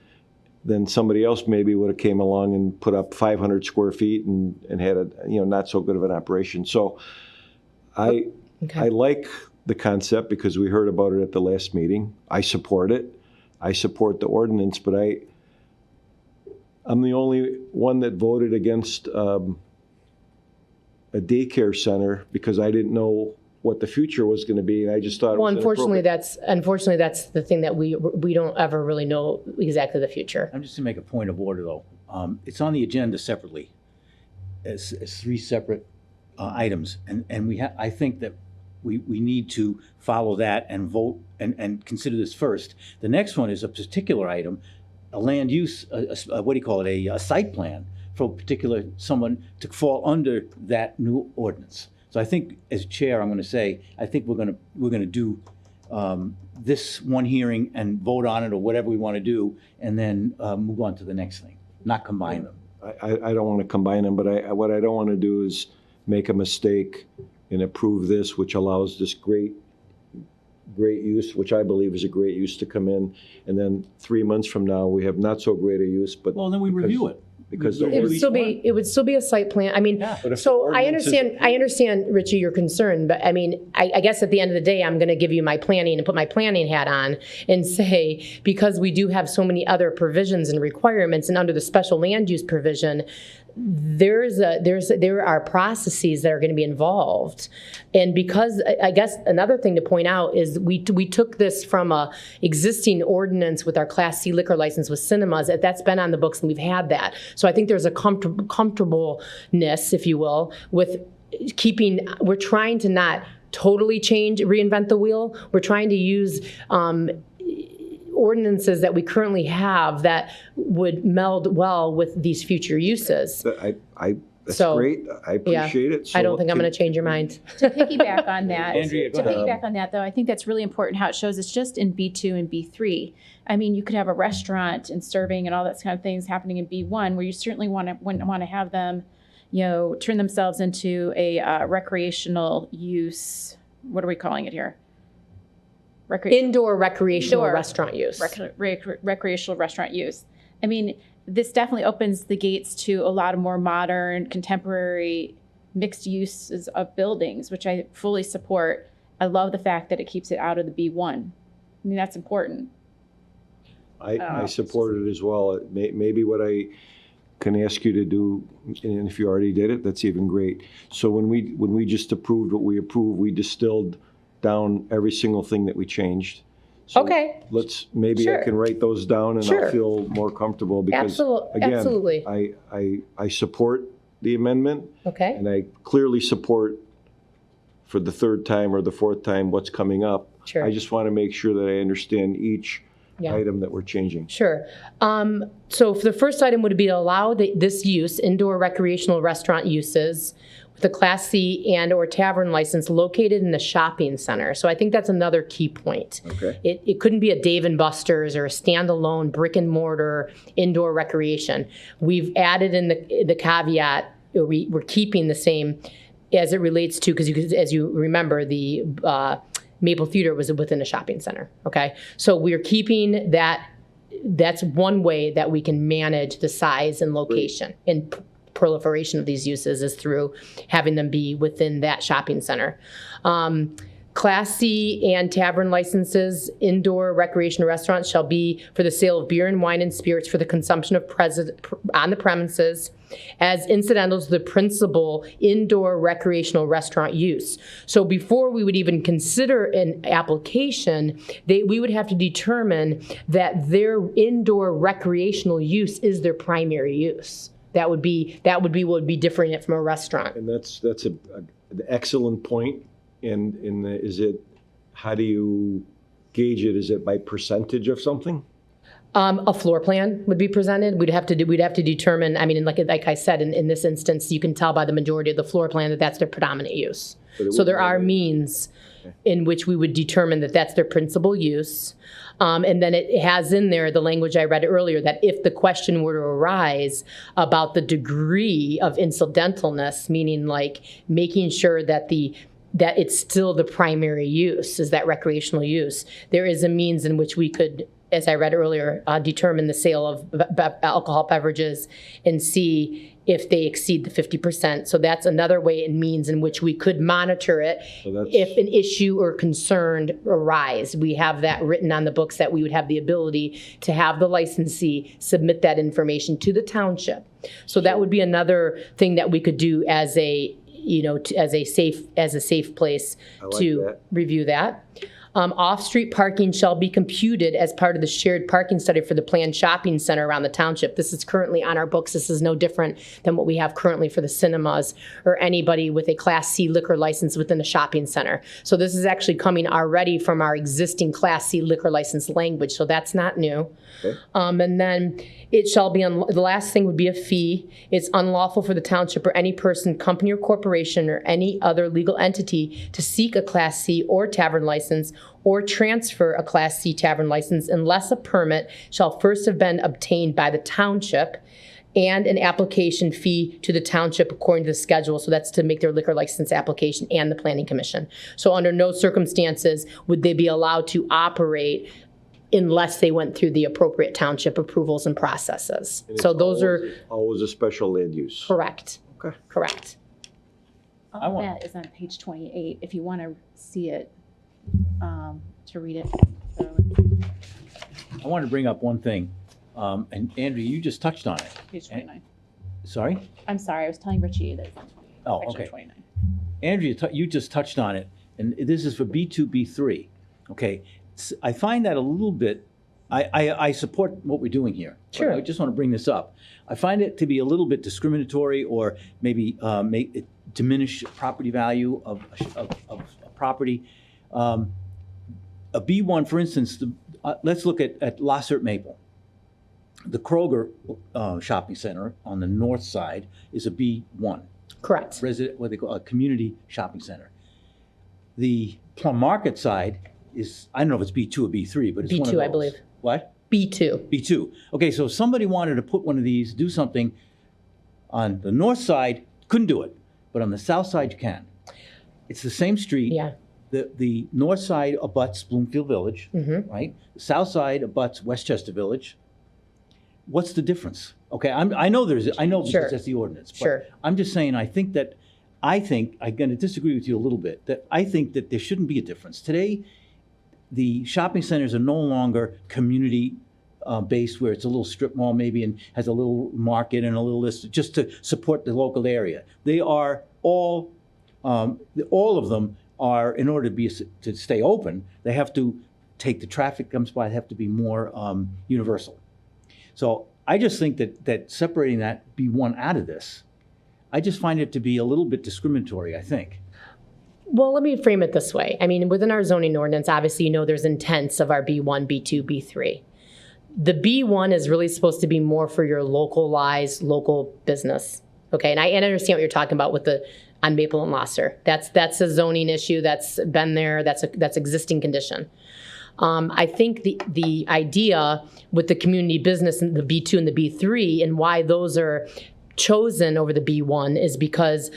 then somebody else maybe would have came along and put up 500 square feet and had a not so good of an operation. So I like the concept because we heard about it at the last meeting. I support it. I support the ordinance, but I'm the only one that voted against a daycare center because I didn't know what the future was going to be, and I just thought. Well, it was unfortunately, that's the thing that we don't ever really know exactly the future. I'm just to make a point of order, though. It's on the agenda separately, as three separate items, and I think that we need to follow that and vote and consider this first. The next one is a particular item, a land use, what do you call it, a site plan for a particular someone to fall under that new ordinance. So I think, as chair, I'm going to say, I think we're going to do this one hearing and vote on it or whatever we want to do, and then move on to the next thing, not combine them. I don't want to combine them, but what I don't want to do is make a mistake and approve this, which allows this great use, which I believe is a great use, to come in, and then 3 months from now we have not so great a use. But Well, then we review it. Because the It would still be a site plan. I mean, But if so the I ordinance is- understand, Richie, your concern, but I mean, I guess at the end of the day, I'm going to give you my planning and put my planning hat on and say, because we do have so many other provisions and requirements, and under the special land use provision, there are processes that are going to be involved. And because, I guess another thing to point out is we took this from a existing ordinance with our Class C liquor license with cinemas. That's been on the books and we've had that. So I think there's a comfortableness, if you will, with we're trying to not totally reinvent the wheel. We're trying to use ordinances that we currently have that would meld well with these future uses. That's So, great. I appreciate it. So I don't think I'm going to change your mind. To piggyback on that, Andrea, go ahead. though, I think that's really important how it shows it's just in B2 and B3. I mean, you could have a restaurant and serving and all that kind of things happening in B1, where you certainly wouldn't want to have them, turn themselves into a recreational use. What are we calling it here? Indoor recreational Indoor restaurant use. Recreational restaurant use. I mean, this definitely opens the gates to a lot of more modern, contemporary, mixed uses of buildings, which I fully support. I love the fact that it keeps it out of the B1. I mean, that's important. I support it as well. Maybe what I can ask you to do, and if you already did it, that's even great. So when we just approved what we approved, we distilled down every single thing that we changed. So Okay. maybe I Sure. can write those down and Sure. I'll feel more comfortable because, again, Absolutely. I support the amendment Okay, and I clearly support for the third time or the fourth time what's coming up. Sure. I just want to make sure that I understand each Yeah. item that we're changing. sure. So for the first item would be to allow this use, indoor recreational restaurant uses, with a Class C and/or tavern license located in a shopping center. So I think that's another key point. Okay. It couldn't be a Dave & Buster's or a standalone brick and mortar indoor recreation. We've added in the caveat, we're keeping the same as it relates to, because as you remember, the Maple Theater was within a shopping center, okay? So we're keeping that. That's one way that we can manage the size and location and proliferation of these uses is through having them be within that shopping center. Class C and tavern licenses, indoor recreational restaurants shall be for the sale of beer and wine and spirits for the consumption of on the premises as incidental to the principal indoor recreational restaurant use. So before we would even consider an application, we would have to determine that their indoor recreational use is their primary use. That would be what would be different it from a restaurant. And that's an excellent point. And how do you gauge it? Is it by percentage of something? A floor plan would be presented. We'd have to determine. I mean, like I said, in this instance, you can tell by the majority of the floor plan that that's their predominant use. So there are means in which we would determine that that's their principal use. And then it has in there the language I read earlier that if the question were to arise about the degree of incidentalness, meaning like making sure that it's still the primary use, is that recreational use, there is a means in which we could, as I read earlier, determine the sale of alcohol beverages and see if they exceed the 50%. So that's another way and means in which we could monitor it if an issue or concern arise. We have that written on the books that we would have the ability to have the licensee submit that information to the township. So that would be another thing that we could do as a safe place to review that. Off-street parking shall be computed as part of the shared parking study for the planned shopping center around the township. This is currently on our books. This is no different than what we have currently for the cinemas or anybody with a Class C liquor license within a shopping center. So this is actually coming already from our existing Class C liquor license language, so that's not new. Okay. And then it shall be, the last thing would be a fee. It's unlawful for the township or any person, company or corporation or any other legal entity to seek a Class C or tavern license or transfer a Class C tavern license unless a permit shall first have been obtained by the township and an application fee to the township according to the schedule. So that's to make their liquor license application and the planning commission. So under no circumstances would they be allowed to operate unless they went through the appropriate township approvals and processes. And So those are always a special land use. correct. Okay. Correct. All that is on page 28, if you want to see it, to read it thoroughly. I want to bring up one thing, and Andrew, you just touched on it. Page 29. Sorry? I'm sorry, I was telling Richie that it's on Oh, section okay. 29. Andrew, you just touched on it, and this is for B2, B3. Okay, I find that a little bit, I support what we're doing here. but Sure. I just want to bring this up. I find it to be a little bit discriminatory or maybe make it diminish property value of property. A B1, for instance, let's look at Lossert Maple. The Kroger shopping center on the north side is a B1. Correct. What they call a community shopping center. The Plum Market side is, I don't know if it's B2 or B3, but it's one of B2, those. I believe. What? B2. B2. Okay, so if somebody wanted to put one of these, do something on the north side, couldn't do it, but on the south side you can. It's the same street. Yeah. The north side abuts Bloomfield Village, right? The south side abuts Westchester Village. What's the difference? Okay, I know because Sure. that's the ordinance. But Sure. I'm just saying, I think I'm going to disagree with you a little bit, that I think that there shouldn't be a difference. Today, the shopping centers are no longer community based, where it's a little strip mall maybe and has a little market and a little list just to support the local area. They are all of them are, in order to stay open, they have to take the traffic comes by, they have to be more universal. So I just think that separating that B1 out of this, I just find it to be a little bit discriminatory, I think. Well, let me frame it this way. I mean, within our zoning ordinance, obviously, there's intents of our B1, B2, B3. The B1 is really supposed to be more for your localized local business. Okay, and I understand what you're talking about with on Maple and Gloucester. That's a zoning issue that's been there. That's existing condition. I think the idea with the community business and the B2 and the B3 and why those are chosen over the B1 is because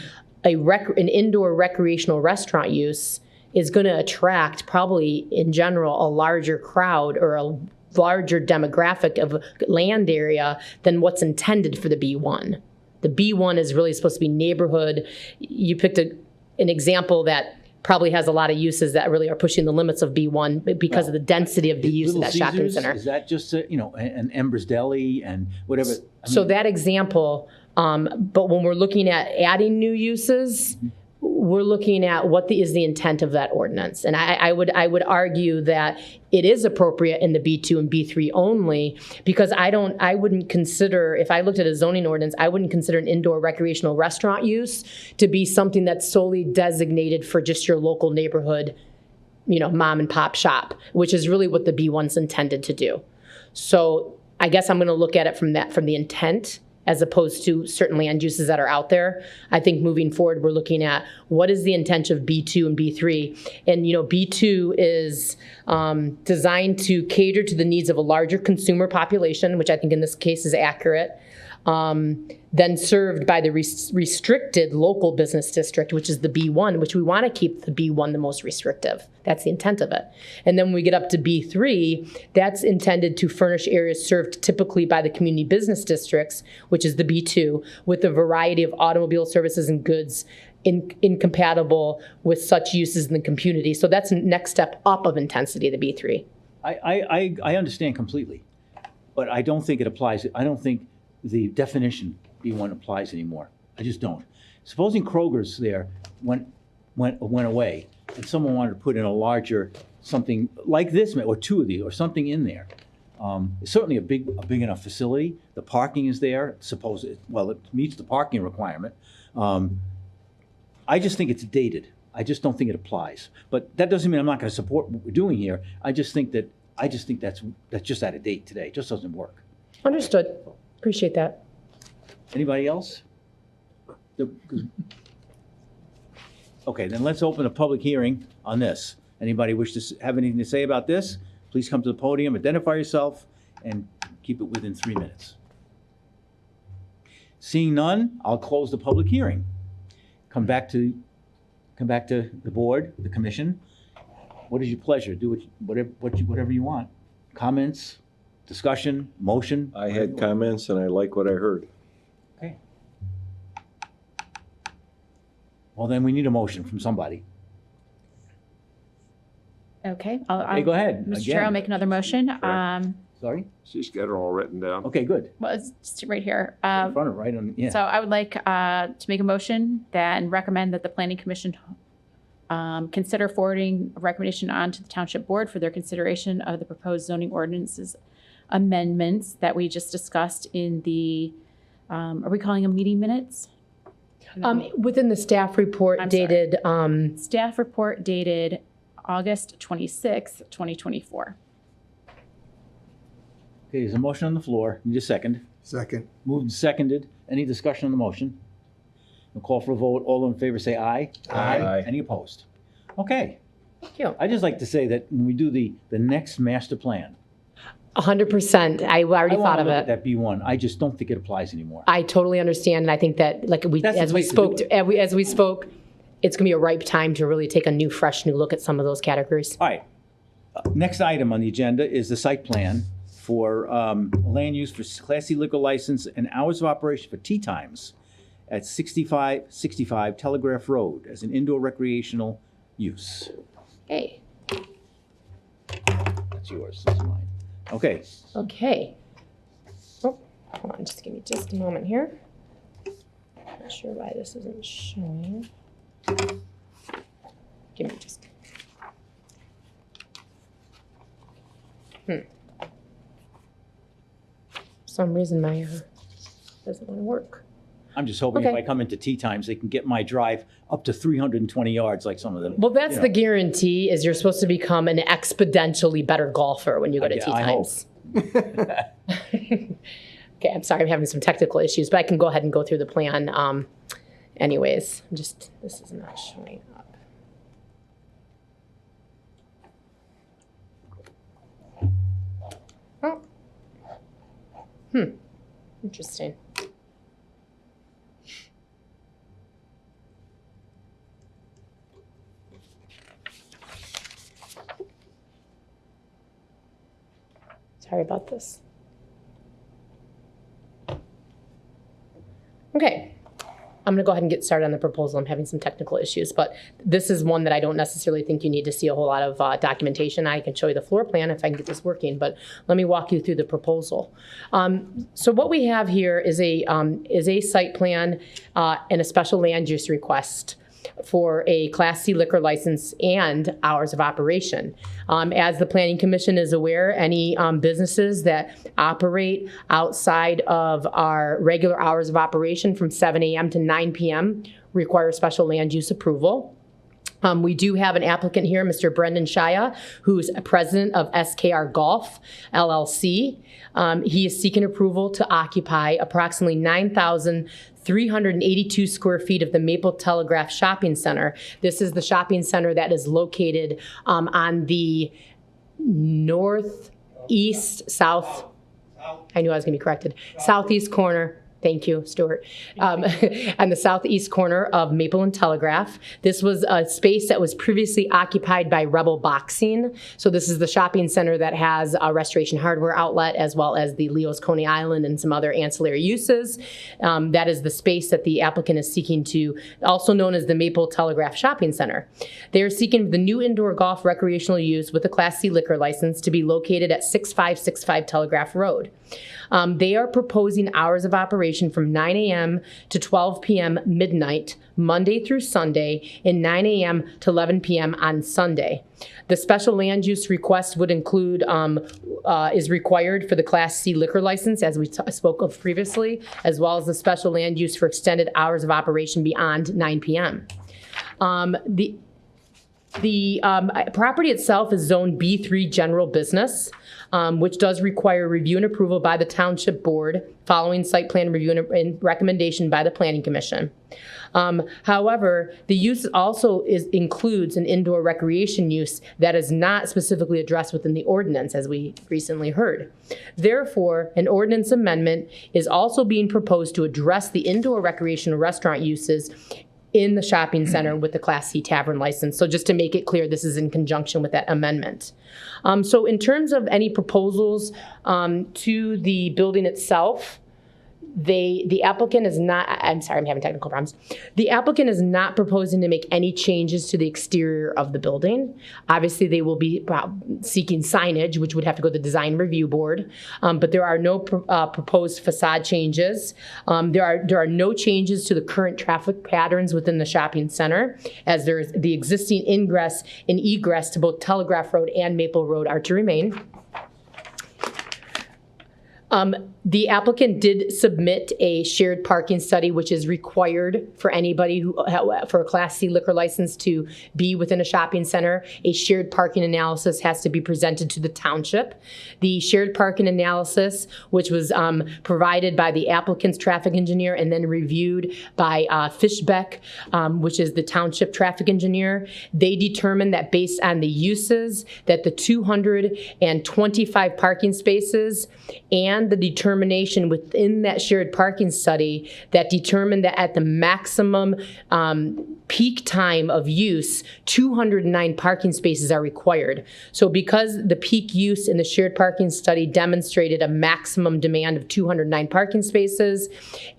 an indoor recreational restaurant use is going to attract probably in general a larger crowd or a larger demographic of land area than what's intended for the B1. The B1 is really supposed to be neighborhood. You picked an example that probably has a lot of uses that really are pushing the limits of B1 because of the density of the use of that shopping Caesars, center. Is that just, an Ember's Deli and whatever? So that example, but when we're looking at adding new uses, we're looking at what is the intent of that ordinance. And I would argue that it is appropriate in the B2 and B3 only because I wouldn't consider, if I looked at a zoning ordinance, I wouldn't consider an indoor recreational restaurant use to be something that's solely designated for just your local neighborhood, mom and pop shop, which is really what the B1's intended to do. So I guess I'm going to look at it from the intent as opposed to certain land uses that are out there. I think moving forward, we're looking at what is the intent of B2 and B3. And, B2 is designed to cater to the needs of a larger consumer population, which I think in this case is accurate, then served by the restricted local business district, which is the B1, which we want to keep the B1 the most restrictive. That's the intent of it. And then when we get up to B3, that's intended to furnish areas served typically by the community business districts, which is the B2, with a variety of automobile services and goods incompatible with such uses in the community. So that's the next step up of intensity, the B3. I understand completely, but I don't think it applies. I don't think the definition B1 applies anymore. I just don't. Supposing Kroger's there went away, and someone wanted to put in a larger something like this, or two of these, or something in there. It's certainly a big enough facility. The parking is there. It meets the parking requirement. I just think it's dated. I just don't think it applies. But that doesn't mean I'm not going to support what we're doing here. I just think that's just out of date today. It just doesn't work. Understood. Appreciate that. Anybody else? Okay, then let's open a public hearing on this. Anybody wish to have anything to say about this? Please come to the podium, identify yourself, and keep it within 3 minutes. Seeing none, I'll close the public hearing. Come back to the board, the commission. What is your pleasure? Do whatever you want. Comments, discussion, motion? I had comments and I like what I heard. Okay. Well, then we need a motion from somebody. Okay. Okay, go ahead. Mr. Chair, I'll make another motion. Sorry? She's got it all written down. Okay, good. Well, it's just right here. In front of, right on, yeah. So I would like to make a motion and recommend that the Planning Commission consider forwarding a recommendation on to the Township Board for their consideration of the proposed zoning ordinances amendments that we just discussed in the, are we calling them meeting minutes? Within the staff report dated, Staff report dated August 26th, 2024. Okay, there's a motion on the floor. Need a second. Second. Moved and seconded. Any discussion on the motion? We'll call for a vote. All in favor say aye. Aye. Any opposed? Okay. Thank you. I'd just like to say that when we do the next master plan, 100%. I already I thought want to of look it. at that B1. I just don't think it applies anymore. I totally understand, and I think that, That's the as we place to do spoke, as we spoke, it's going to be a ripe time to really take a new, fresh, new look at some of those categories. All right. Next item on the agenda is the site plan for land use for Class C liquor license and hours of operation for tea times at 6565 Telegraph Road as an indoor recreational use. Okay. That's yours. This is mine. Okay. Okay. Oh, hold on, just give me just a moment here. Not sure why this isn't showing. Give me just. For some reason my doesn't want to work. I'm just hoping if Okay. I come into tea times, they can get my drive up to 320 yards like some of them. Well, that's you the know. guarantee, is you're supposed to become an exponentially better golfer when you go to tea I hope. times. Okay, I'm sorry, I'm having some technical issues, but I can go ahead and go through the plan. Anyways, this is not showing up. Oh. Interesting. Sorry about this. Okay, I'm gonna go ahead and get started on the proposal. I'm having some technical issues, but this is one that I don't necessarily think you need to see a whole lot of documentation. I can show you the floor plan if I can get this working, but let me walk you through the proposal. So what we have here is a site plan and a special land use request for a Class C liquor license and hours of operation. As the Planning Commission is aware, any businesses that operate outside of our regular hours of operation from 7 a.m. to 9 p.m. require special land use approval. We do have an applicant here, Mr. Brendan Shaya, who's president of SKR Golf, LLC. He is seeking approval to occupy approximately 9,382 square feet of the Maple Telegraph Shopping Center. This is the shopping center that is located on the southeast corner. Thank you, Stuart. On the southeast corner of Maple and Telegraph. This was a space that was previously occupied by Rebel Boxing. So this is the shopping center that has a Restoration Hardware outlet, as well as the Leo's Coney Island and some other ancillary uses. That is the space that the applicant is seeking to, also known as the Maple Telegraph Shopping Center. They are seeking the new indoor golf recreational use with a Class C liquor license to be located at 6565 Telegraph Road. They are proposing hours of operation from 9 a.m. to 12 p.m. midnight, Monday through Sunday, and 9 a.m. to 11 p.m. on Sunday. The special land use request would include, is required for the Class C liquor license, as we spoke of previously, as well as the special land use for extended hours of operation beyond 9 p.m. The property itself is Zone B3 General Business, which does require review and approval by the Township Board following site plan review and recommendation by the Planning Commission. However, the use also includes an indoor recreation use that is not specifically addressed within the ordinance, as we recently heard. Therefore, an ordinance amendment is also being proposed to address the indoor recreational restaurant uses in the shopping center with the Class C tavern license. So just to make it clear, this is in conjunction with that amendment. So in terms of any proposals to the building itself, the applicant is not, I'm sorry, I'm having technical problems. The applicant is not proposing to make any changes to the exterior of the building. Obviously, they will be seeking signage, which would have to go to the design review board, but there are no proposed facade changes. There are no changes to the current traffic patterns within the shopping center, as there's the existing ingress and egress to both Telegraph Road and Maple Road are to remain. The applicant did submit a shared parking study, which is required for anybody for a Class C liquor license to be within a shopping center. A shared parking analysis has to be presented to the township. The shared parking analysis, which was provided by the applicant's traffic engineer and then reviewed by Fishbeck, which is the township traffic engineer, they determined that based on the uses, that the 225 parking spaces and the determination within that shared parking study that determined that at the maximum peak time of use, 209 parking spaces are required. So because the peak use in the shared parking study demonstrated a maximum demand of 209 parking spaces,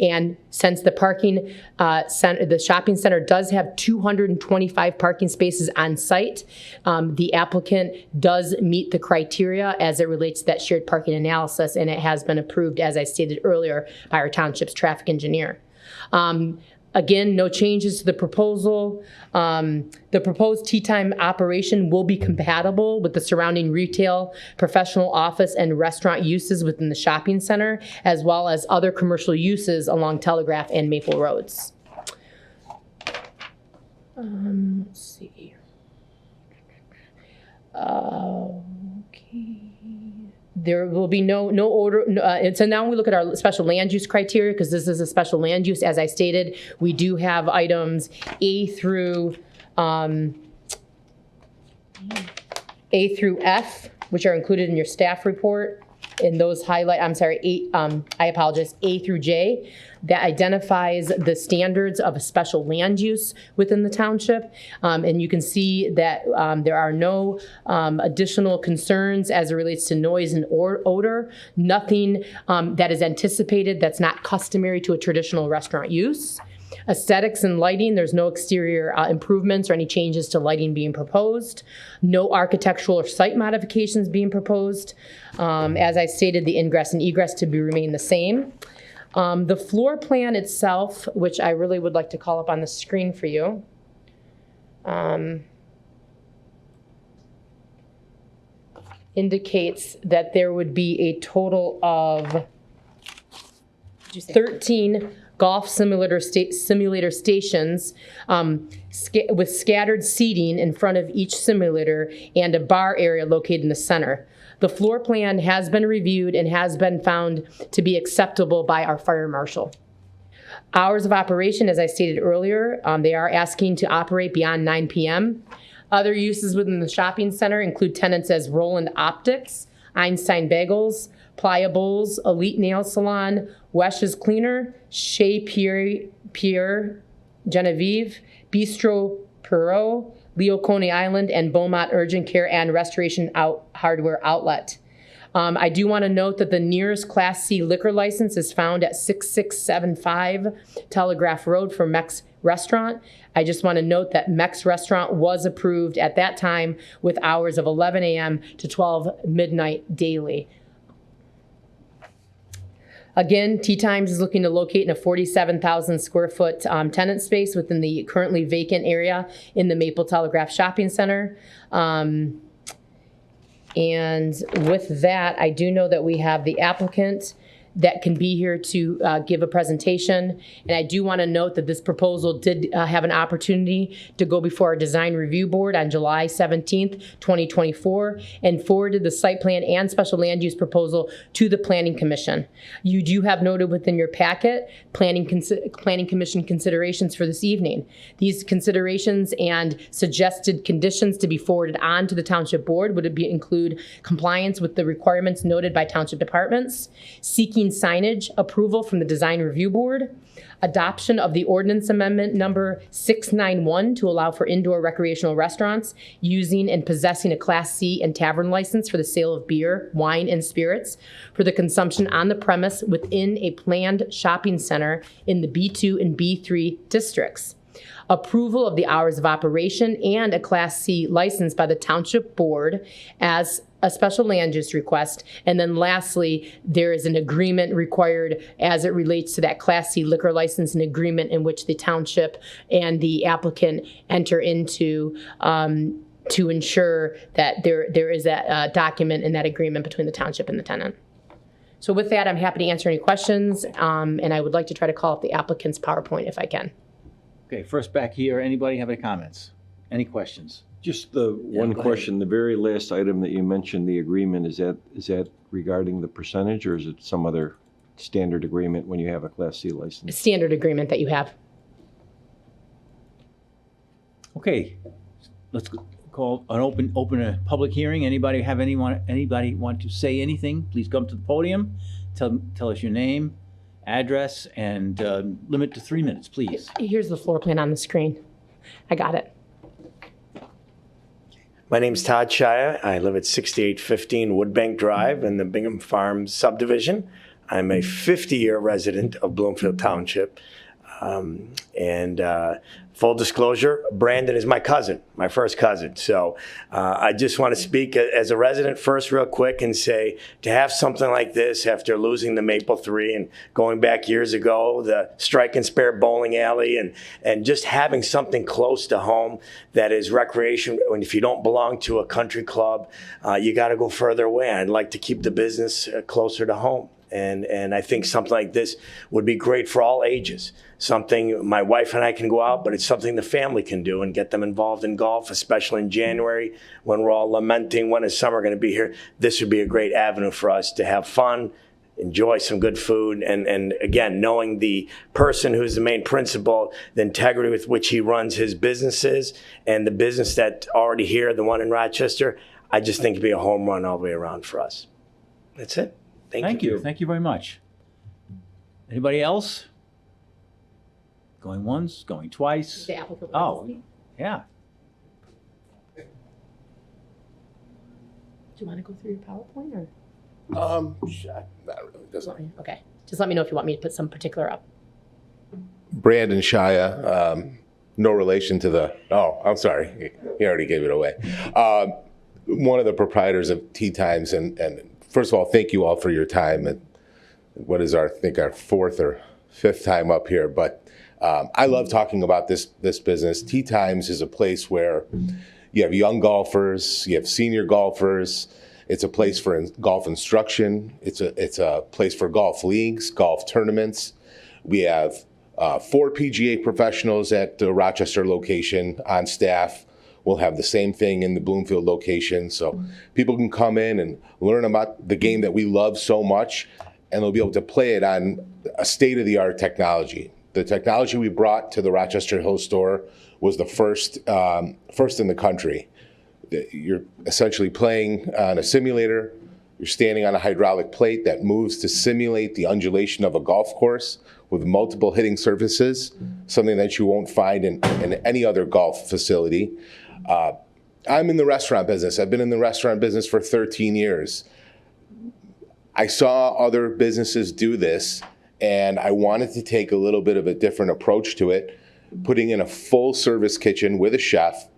and since the parking the shopping center does have 225 parking spaces on site, the applicant does meet the criteria as it relates to that shared parking analysis, and it has been approved, as I stated earlier, by our township's traffic engineer. Again, no changes to the proposal. The proposed tea time operation will be compatible with the surrounding retail, professional office, and restaurant uses within the shopping center, as well as other commercial uses along Telegraph and Maple Roads. Let's see. Okay. There will be no order. And so now we look at our special land use criteria, because this is a special land use. As I stated, we do have items A through F, which are included in your staff report. And those highlight, I apologize, A through J, that identifies the standards of a special land use within the township. And you can see that there are no additional concerns as it relates to noise and odor. Nothing that is anticipated that's not customary to a traditional restaurant use. Aesthetics and lighting, there's no exterior improvements or any changes to lighting being proposed. No architectural or site modifications being proposed. As I stated, the ingress and egress to be remain the same. The floor plan itself, which I really would like to call up on the screen for you. Indicates that there would be a total of 13 golf simulator stations with scattered seating in front of each simulator and a bar area located in the center. The floor plan has been reviewed and has been found to be acceptable by our fire marshal. Hours of operation, as I stated earlier, they are asking to operate beyond 9 p.m. Other uses within the shopping center include tenants as Roland Optics, Einstein Bagels, Playa Bowls, Elite Nail Salon, Wesh's Cleaner, Chez Pierre Genevieve, Bistro Perot, Leo Coney Island, and Beaumont Urgent Care and Restoration Hardware Outlet. I do want to note that the nearest Class C liquor license is found at 6675 Telegraph Road for Mex Restaurant. I just want to note that Mex Restaurant was approved at that time with hours of 11 a.m. to 12 midnight daily. Again, Tea Times is looking to locate in a 47,000 square foot tenant space within the currently vacant area in the Maple Telegraph Shopping Center. And with that, I do know that we have the applicant that can be here to give a presentation. And I do want to note that this proposal did have an opportunity to go before our design review board on July 17th, 2024, and forwarded the site plan and special land use proposal to the Planning Commission. You do have noted within your packet Planning Commission considerations for this evening. These considerations and suggested conditions to be forwarded on to the Township Board would include compliance with the requirements noted by Township departments, seeking signage approval from the Design Review Board, adoption of the ordinance amendment number 691 to allow for indoor recreational restaurants using and possessing a Class C and tavern license for the sale of beer, wine, and spirits for the consumption on the premise within a planned shopping center in the B2 and B3 districts. Approval of the hours of operation and a Class C license by the Township Board as a special land use request. And then lastly, there is an agreement required as it relates to that Class C liquor license, an agreement in which the township and the applicant enter into to ensure that there is that document and that agreement between the township and the tenant. So with that, I'm happy to answer any questions, and I would like to try to call up the applicant's PowerPoint if I can. Okay, first back here, anybody have any comments? Any questions? Just the one go question, the very last item that you mentioned, the agreement, is that regarding the percentage, or is it some other standard agreement when you have a Class C license? Standard agreement that you have. Okay, let's call an open a public hearing. Anybody want to say anything? Please come to the podium. Tell us your name, address, and limit to 3 minutes, please. Here's the floor plan on the screen. I got it. My name's Todd Shia. I live at 6815 Woodbank Drive in the Bingham Farms subdivision. I'm a 50-year resident of Bloomfield Township. Full disclosure, Brandon is my cousin, my first cousin. So I just want to speak as a resident first real quick and say to have something like this after losing the Maple 3 and going back years ago, the Strike and Spare bowling alley, and just having something close to home that is recreation. And if you don't belong to a country club, you got to go further away. I'd like to keep the business closer to home. And I think something like this would be great for all ages. Something my wife and I can go out, but it's something the family can do and get them involved in golf, especially in January when we're all lamenting when is summer going to be here. This would be a great avenue for us to have fun, enjoy some good food, and again, knowing the person who's the main principal, the integrity with which he runs his businesses, and the business that's already here, the one in Rochester, I just think it'd be a home run all the way around for us. That's it. Thank you. Thank you very much. Anybody else? Going once, going twice? The applicant. Oh, yeah. Do you want to go through your PowerPoint or? Not really. Doesn't. Okay. Just let me know if you want me to put some particular up. Brandon Shia, no relation to the. Oh, I'm sorry. He already gave it away. One of the proprietors of Tea Times, and first of all, thank you all for your time. And what is our fourth or fifth time up here, but I love talking about this business. Tea Times is a place where you have young golfers, you have senior golfers. It's a place for golf instruction. It's a place for golf leagues, golf tournaments. We have 4 PGA professionals at the Rochester location on staff. We'll have the same thing in the Bloomfield location. So people can come in and learn about the game that we love so much, and they'll be able to play it on a state-of-the-art technology. The technology we brought to the Rochester Hills store was the first in the country. You're essentially playing on a simulator. You're standing on a hydraulic plate that moves to simulate the undulation of a golf course with multiple hitting surfaces, something that you won't find in any other golf facility. I'm in the restaurant business. I've been in the restaurant business for 13 years. I saw other businesses do this, and I wanted to take a little bit of a different approach to it, putting in a full service kitchen with a chef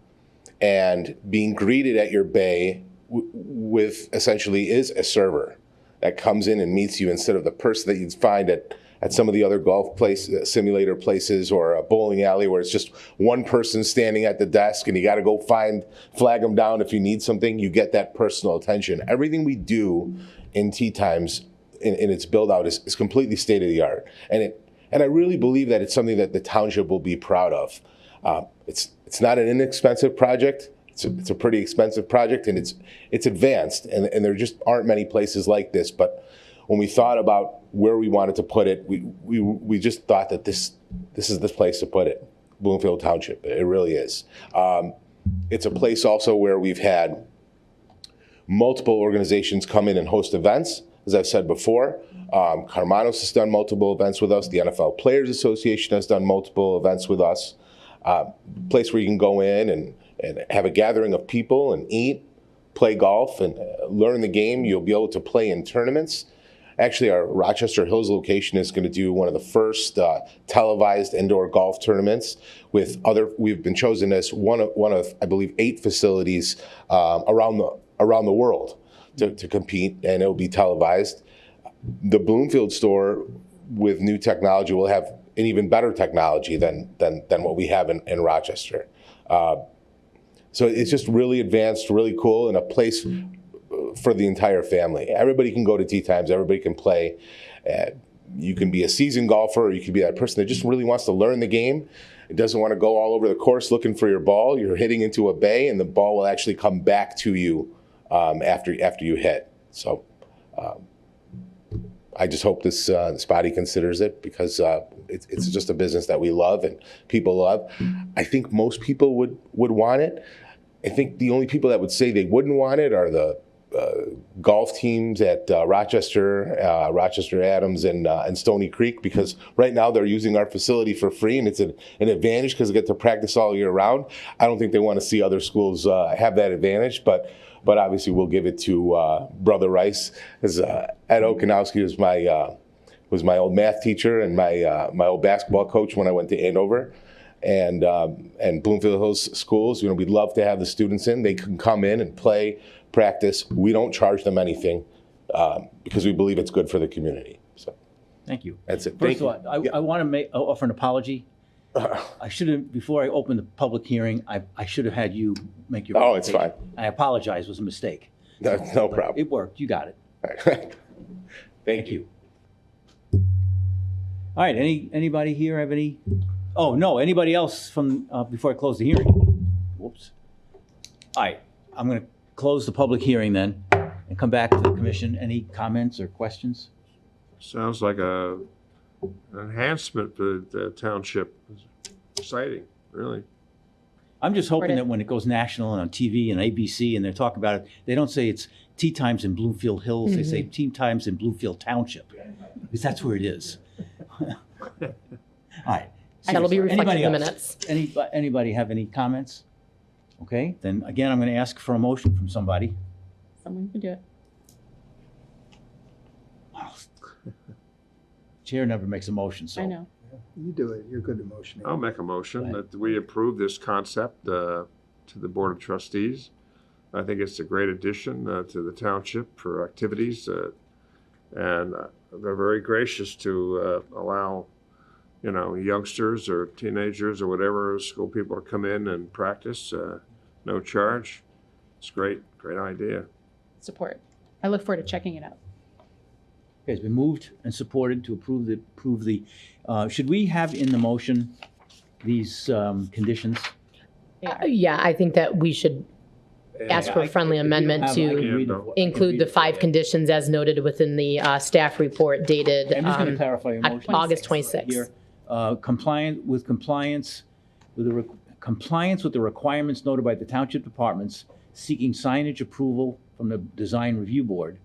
and being greeted at your bay with essentially is a server that comes in and meets you instead of the person that you'd find at some of the other golf simulator places or a bowling alley where it's just one person standing at the desk and you got to go flag them down if you need something. You get that personal attention. Everything we do in Tea Times in its build out is completely state of the art, and I really believe that it's something that the township will be proud of. It's not an inexpensive project. It's a pretty expensive project, and it's advanced, and there just aren't many places like this. But when we thought about where we wanted to put it, we just thought that this is the place to put it, Bloomfield Township. It really is. It's a place also where we've had multiple organizations come in and host events. As I've said before, Carmanos has done multiple events with us. The NFL Players Association has done multiple events with us. Place where you can go in and have a gathering of people and eat, play golf, and learn the game. You'll be able to play in tournaments. Actually, our Rochester Hills location is going to do one of the first televised indoor golf tournaments with we've been chosen as one of I believe 8 facilities around the world to compete, and it'll be televised. The Bloomfield store with new technology will have an even better technology than what we have in Rochester. So it's just really advanced, really cool, and a place for the entire family. Everybody can go to Tea Times. Everybody can play. You can be a seasoned golfer, or you can be that person that just really wants to learn the game. It doesn't want to go all over the course looking for your ball. You're hitting into a bay, and the ball will actually come back to you after you hit. So I just hope this body considers it, because it's just a business that we love and people love. I think most people would want it. I think the only people that would say they wouldn't want it are the golf teams at Rochester Adams, and Stony Creek, because right now they're using our facility for free, and it's an advantage because they get to practice all year round. I don't think they want to see other schools have that advantage, but obviously we'll give it to Brother Rice. As Ed Okanowski is was my old math teacher and my old basketball coach when I went to Andover. And Bloomfield Hills schools, we'd love to have the students in. They can come in and play, practice. We don't charge them anything because we believe it's good for the community. So Thank you. that's it. First of all, I want to offer an apology. I should have, before I opened the public hearing, I should have had you make your. Oh, it's presentation. fine. I apologize, it was a mistake. No problem. It worked, you got it. All right. Thank you. All right, anybody here have any, oh, no, anybody else from, before I close the hearing? Whoops. All right, I'm going to close the public hearing then and come back to the commission. Any comments or questions? Sounds like an enhancement for the township. Exciting, really. I'm just hoping that when it goes national and on TV and ABC and they're talking about it, they don't say it's tea times in Bloomfield Hills, they say tea times in Bloomfield Township, because that's where it is. All right. That'll be reflected in the Anybody else? minutes. Anybody have any comments? Okay, then again, I'm going to ask for a motion from somebody. Someone can do it. Chair never makes a motion, so. I know. You do it, you're good at motioning. I'll make a motion that we approve this concept to the Board of Trustees. I think it's a great addition to the township for activities. And they're very gracious to allow, youngsters or teenagers or whatever school people to come in and practice, no charge. It's great idea. Support. I look forward to checking it out. Okay, it's been moved and supported to approve the, should we have in the motion these conditions? Yeah, I think that we should ask for a friendly amendment I can to read it. include the 5 conditions as noted within the staff report dated I'm just going to clarify your motion. August 26th. Here, compliance with the requirements noted by the township departments seeking signage approval from the Design Review Board.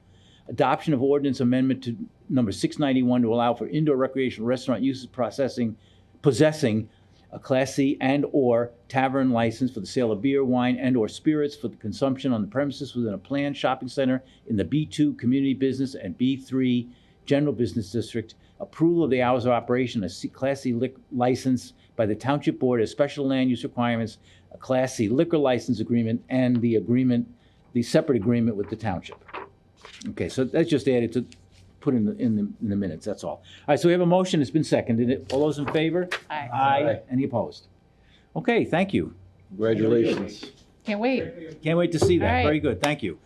Adoption of ordinance amendment to number 691 to allow for indoor recreational restaurant uses possessing a Class C and/or tavern license for the sale of beer, wine, and/or spirits for the consumption on the premises within a planned shopping center in the B2 Community Business and B3 General Business District. Approval of the hours of operation, a Class C liquor license by the Township Board as special land use requirements, a Class C liquor license agreement, and the separate agreement with the township. Okay, so that's just added to, put in the minutes, that's all. All right, so we have a motion, it's been seconded. All those in favor? Aye. Aye. Any opposed? Okay, thank you. Congratulations. Can't wait. Can't wait to see that. All right. Very good, thank you.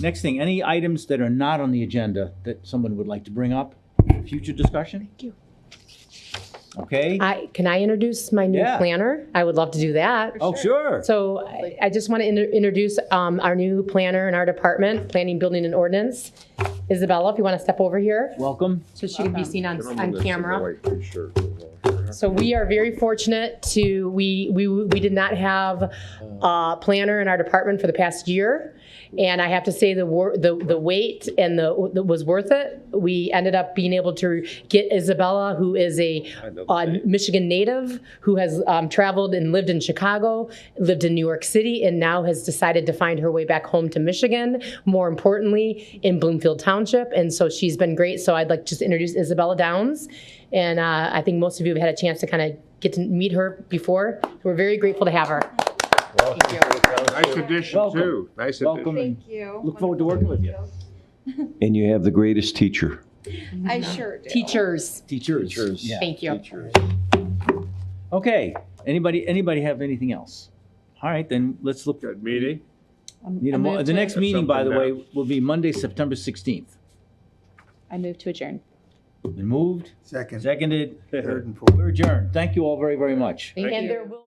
Next thing, any items that are not on the agenda that someone would like to bring up? Future discussion? Thank you. Okay? Can I introduce my new Yeah. planner? I would love to do that. Oh, sure. So I just want to introduce our new planner in our department, Planning, Building, and Ordinance. Isabella, if you want to step over here, Welcome. so she can be seen on Gentleman that's in the camera. white t-shirt. So we are very fortunate to, we did not have a planner in our department for the past year. And I have to say the wait and was worth it. We ended up being able to get Isabella, who is a Michigan native, who has traveled and lived in Chicago, lived in New York City, and now has decided to find her way back home to Michigan, more importantly, in Bloomfield Township. And so she's been great. So I'd like to just introduce Isabella Downs. And I think most of you have had a chance to kind of get to meet her before. We're very grateful to have her. Nice addition, Welcome. too. Nice addition. Welcome. and Thank you. Look forward to working with you. And you have the greatest teacher. I sure do. Teachers. Teachers. Yeah. Thank you. Okay, anybody have anything else? All right, then let's look. Good meeting. The next meeting, by the Something way, will be Monday, September 16th. I move to adjourn. Been moved, Second, seconded, third, and fourth. we're adjourned. Thank you all very, very much. And there will